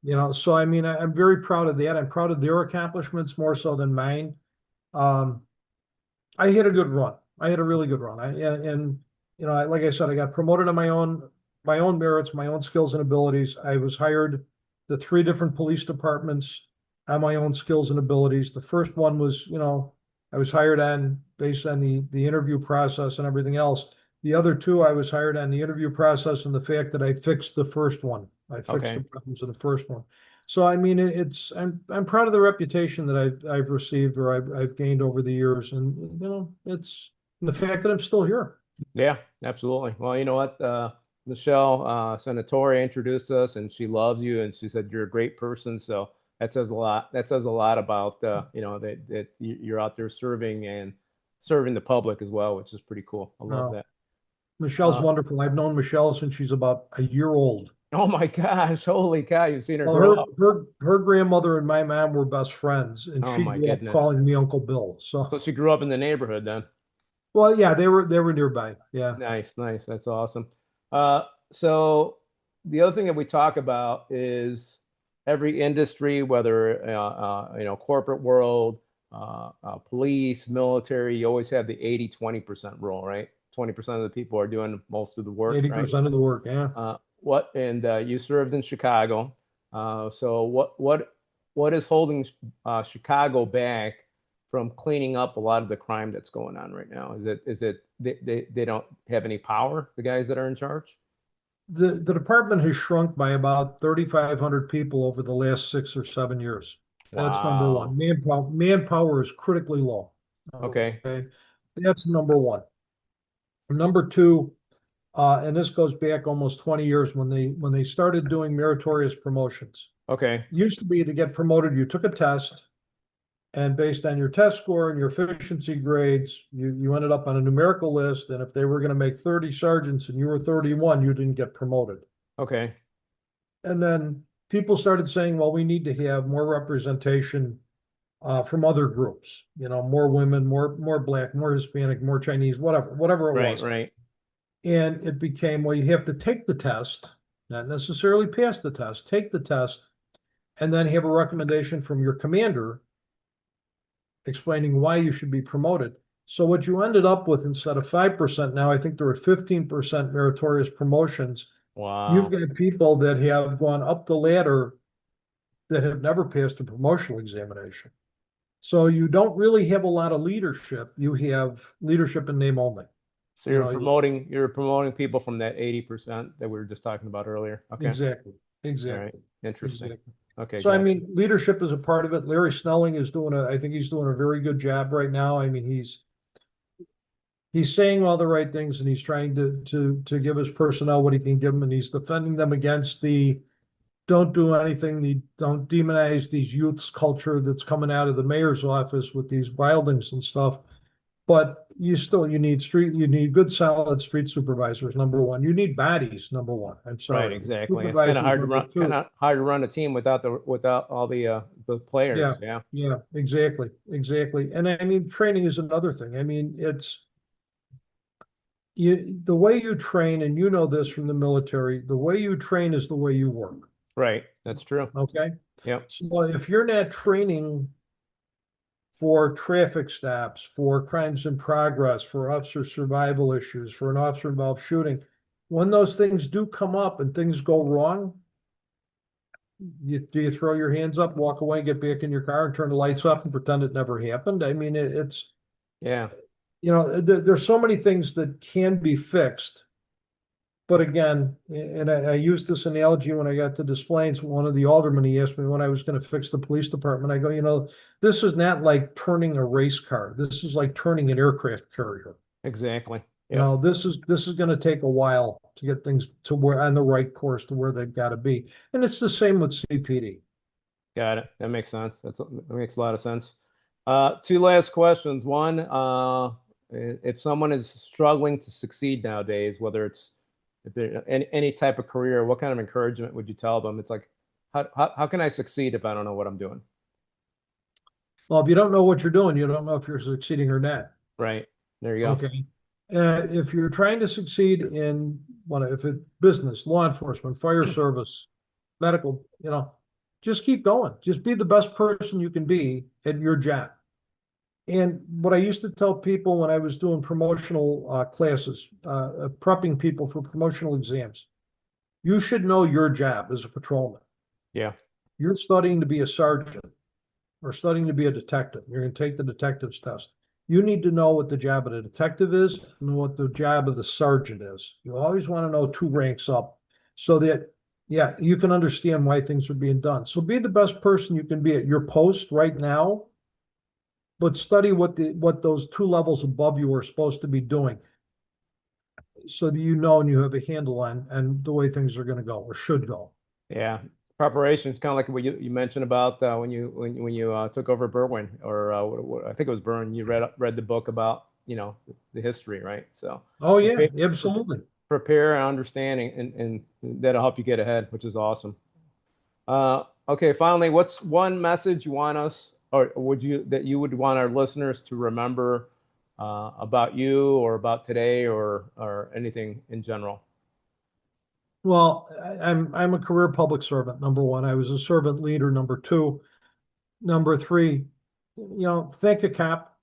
Uh, so I mean, I'm very proud of that. I'm proud of their accomplishments more so than mine. Um, I had a good run. I had a really good run. Like I said, I got promoted on my own merits, my own skills and abilities. I was hired to three different police departments on my own skills and abilities. The first one was, I was hired on based on the interview process and everything else. The other two, I was hired on the interview process and the fact that I fixed the first one. I fixed the Okay. problems of the first one. So I mean, I'm proud of the reputation that I've received or I've gained over the years, and it's the fact that I'm still here. Yeah, absolutely. Well, you know what? Michelle Senatore introduced us, and she loves you, and she said you're a great person. So that says a lot. That says a lot about that you're out there serving and serving the public as well, which is pretty cool. I love No, that. Michelle's Uh, wonderful. I've known Michelle since she's about a year old. oh my gosh, holy cow, you've seen her Well, grow up. her grandmother and my mom were best friends, and Oh she my grew up goodness. calling me Uncle Bill. So So, she grew up in the neighborhood then. well, yeah, they were nearby. Yeah. Nice, nice. That's awesome. Uh, so the other thing that we talk about is every industry, whether corporate world, police, military, you always have the 80-20% rule, right? 20% of the people are doing most of the work, right? 80% of the work. Yeah. You served in Chicago. So what is holding Chicago back from cleaning up a lot of the crime that's going on right now? Is it they don't have any power, the guys that are in charge? The department has shrunk by about 3,500 people over the last 6 or 7 years. That's number Wow. one. Manpower is critically low. Okay. Okay. That's number one. Number two, and this goes back almost 20 years when they started doing meritorious promotions. Okay. It used to be to get promoted, you took a test, and based on your test score and your efficiency grades, you ended up on a numerical list. And if they were going to make 30 sergeants and you were 31, you didn't get promoted. Okay. And then people started saying, well, we need to have more representation from other groups, more women, more black, more Hispanic, more Chinese, whatever it Right. was. Right. And it became, well, you have to take the test, not necessarily pass the test, take the test, and then have a recommendation from your commander explaining why you should be promoted. So what you ended up with, instead of 5% now, I think there are 15% meritorious promotions. You've Wow. got people that have gone up the ladder that have never passed a promotional examination. So you don't really have a lot of leadership. You have leadership in name only. So You you're know, promoting people from that 80% that we were just talking about earlier. Okay. exactly, All right. exactly, Interesting. exactly. Okay, So I gotcha. mean, leadership is a part of it. Larry Snelling is I think he's doing a very good job right now. I mean, he's saying all the right things, and he's trying to give his personnel what he can give them, and he's defending them against the don't do anything, the don't demonize these youths culture that's coming out of the mayor's office with these wildings and stuff. But you need good solid street supervisors, number one. You need bodies, number one. I'm Right, sorry. exactly. It's kind of Supervisors, hard to number run, kind two. of hard to run a team without all the Yeah, players. Yeah. yeah, exactly, exactly. And I mean, training is another thing. I mean, the way you train, and you know this from the military, the way you train is the way you work. Right. That's true. Okay. Yep. So if you're not training for traffic stops, for crimes in progress, for officer survival issues, for an officer involved shooting, when those things do come up and things go wrong, do you throw your hands up, walk away, get back in your car, and turn the lights off and pretend it never happened? I mean, it's Yeah. there's so many things that can be fixed. But again, and I used this analogy when I got to Des Plaines. One of the aldermen, he asked me when I was going to fix the police department. I go, this is not like turning a race car. This is like turning an aircraft carrier. Exactly. Yep. This is going to take a while to get things to where on the right course to where they've got to be. And it's the same with CPD. Got it. That makes sense. That makes a lot of sense. Two last questions. One, if someone is struggling to succeed nowadays, whether it's if they're any type of career, what kind of encouragement would you tell them? It's like, how can I succeed if I don't know what I'm doing? Well, if you don't know what you're doing, you don't know if you're succeeding or not. Right. There you go. Okay. If you're trying to succeed in if it's business, law enforcement, fire service, medical, just keep going. Just be the best person you can be at your job. And what I used to tell people when I was doing promotional classes, prepping people for promotional exams, you should know your job as a patrolman. Yeah. You're studying to be a sergeant or studying to be a detective. You're going to take the detective's test. You need to know what the job of the detective is and what the job of the sergeant is. You always want to know two ranks up so that, yeah, you can understand why things are being done. So be the best person you can be at your post right now, but study what those two levels above you are supposed to be doing so that you know and you have a handle on and the way things are going to go or should go. Yeah. Preparations, kind of like what you mentioned about when you took over Berwyn, or I think it was Berwyn. You read the book about the history, right? So Oh, yeah, prepare, absolutely. prepare and understanding, and that'll help you get ahead, which is awesome. Okay, finally, what's one message you want us, or that you would want our listeners to remember about you, or about today, or anything in general? Well, I'm a career public servant, number one. I was a servant leader, number two. Number three, thank a cop.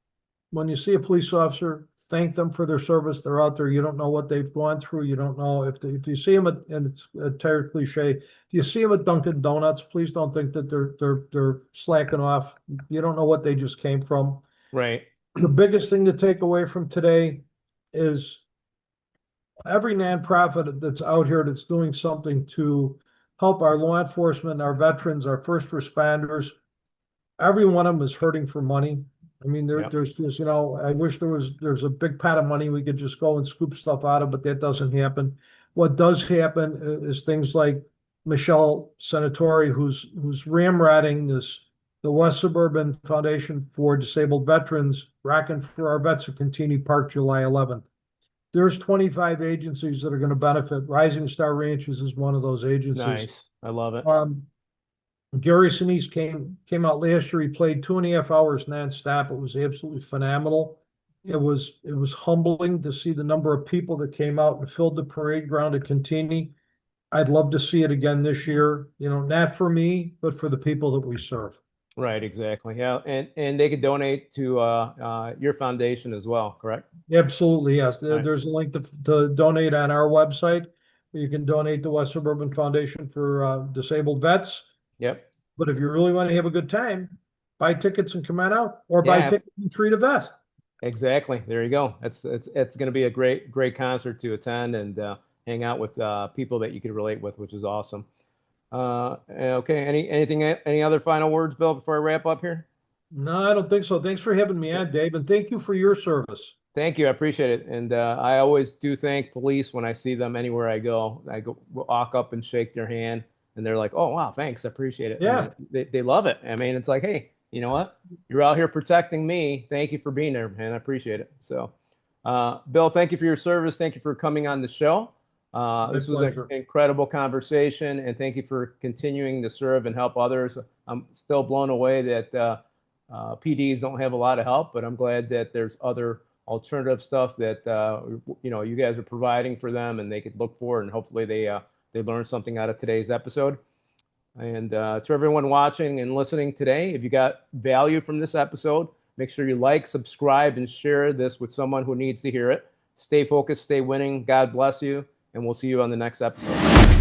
When you see a police officer, thank them for their service. They're out there. You don't know what they've gone through. You don't know if you see them and it's a terrible cliche. If you see them at Dunkin' Donuts, please don't think that they're slacking off. You don't know what they just came from. Right. The biggest thing to take away from today is every nonprofit that's out here that's doing something to help our law enforcement, our veterans, our first responders, every one of them is hurting for money. I mean, Yep. there's just, I wish there's a big pot of money we could just go and scoop stuff out of, but that doesn't happen. What does happen is things like Michelle Senatori, who's ramrodding the West Suburban Foundation for Disabled Veterans, Rocking for Our Vets at Continue Park, July 11th. There's 25 agencies that are going to benefit. Rising Star Ranches is one of those agencies. Nice. I love it. Gary Sinise came out last year. He played 2.5 hours nonstop. It was absolutely phenomenal. It was humbling to see the number of people that came out and filled the parade ground at Contini. I'd love to see it again this year. Not for me, but for the people that we serve. Right, exactly. Yeah, and they could donate to your foundation as well, correct? Absolutely, yes. Right. There's a link to donate on our website. You can donate to West Suburban Foundation for Disabled Vets. Yep. But if you really want to have a good time, buy tickets and come on out, or buy Yeah, tickets and treat a vet. exactly. There you go. It's going to be a great concert to attend, and hang out with people that you could relate with, which is awesome. Okay. Any other final words, Bill, before I wrap up here? No, I don't think so. Thanks for having me on, Dave, and thank you for your service. Thank you. I appreciate it. And I always do thank police when I see them anywhere I go. I go walk up and shake their hand, and they're like, "Oh, wow, thanks. I appreciate it." Yeah, And they love it. I mean, it's like, hey, you know what? You're out here protecting me. Thank you for being there, man. I appreciate it. So, Bill, thank you for your service. Thank you for coming on the show. my This was an pleasure. incredible conversation, and thank you for continuing to serve and help others. I'm still blown away that PDs don't have a lot of help, but I'm glad that there's other alternative stuff that you guys are providing for them, and they could look for, and hopefully they learned something out of today's episode. And to everyone watching and listening today, if you got value from this episode, make sure you like, subscribe, and share this with someone who needs to hear it. Stay focused, stay winning. God bless you, and we'll see you on the next episode.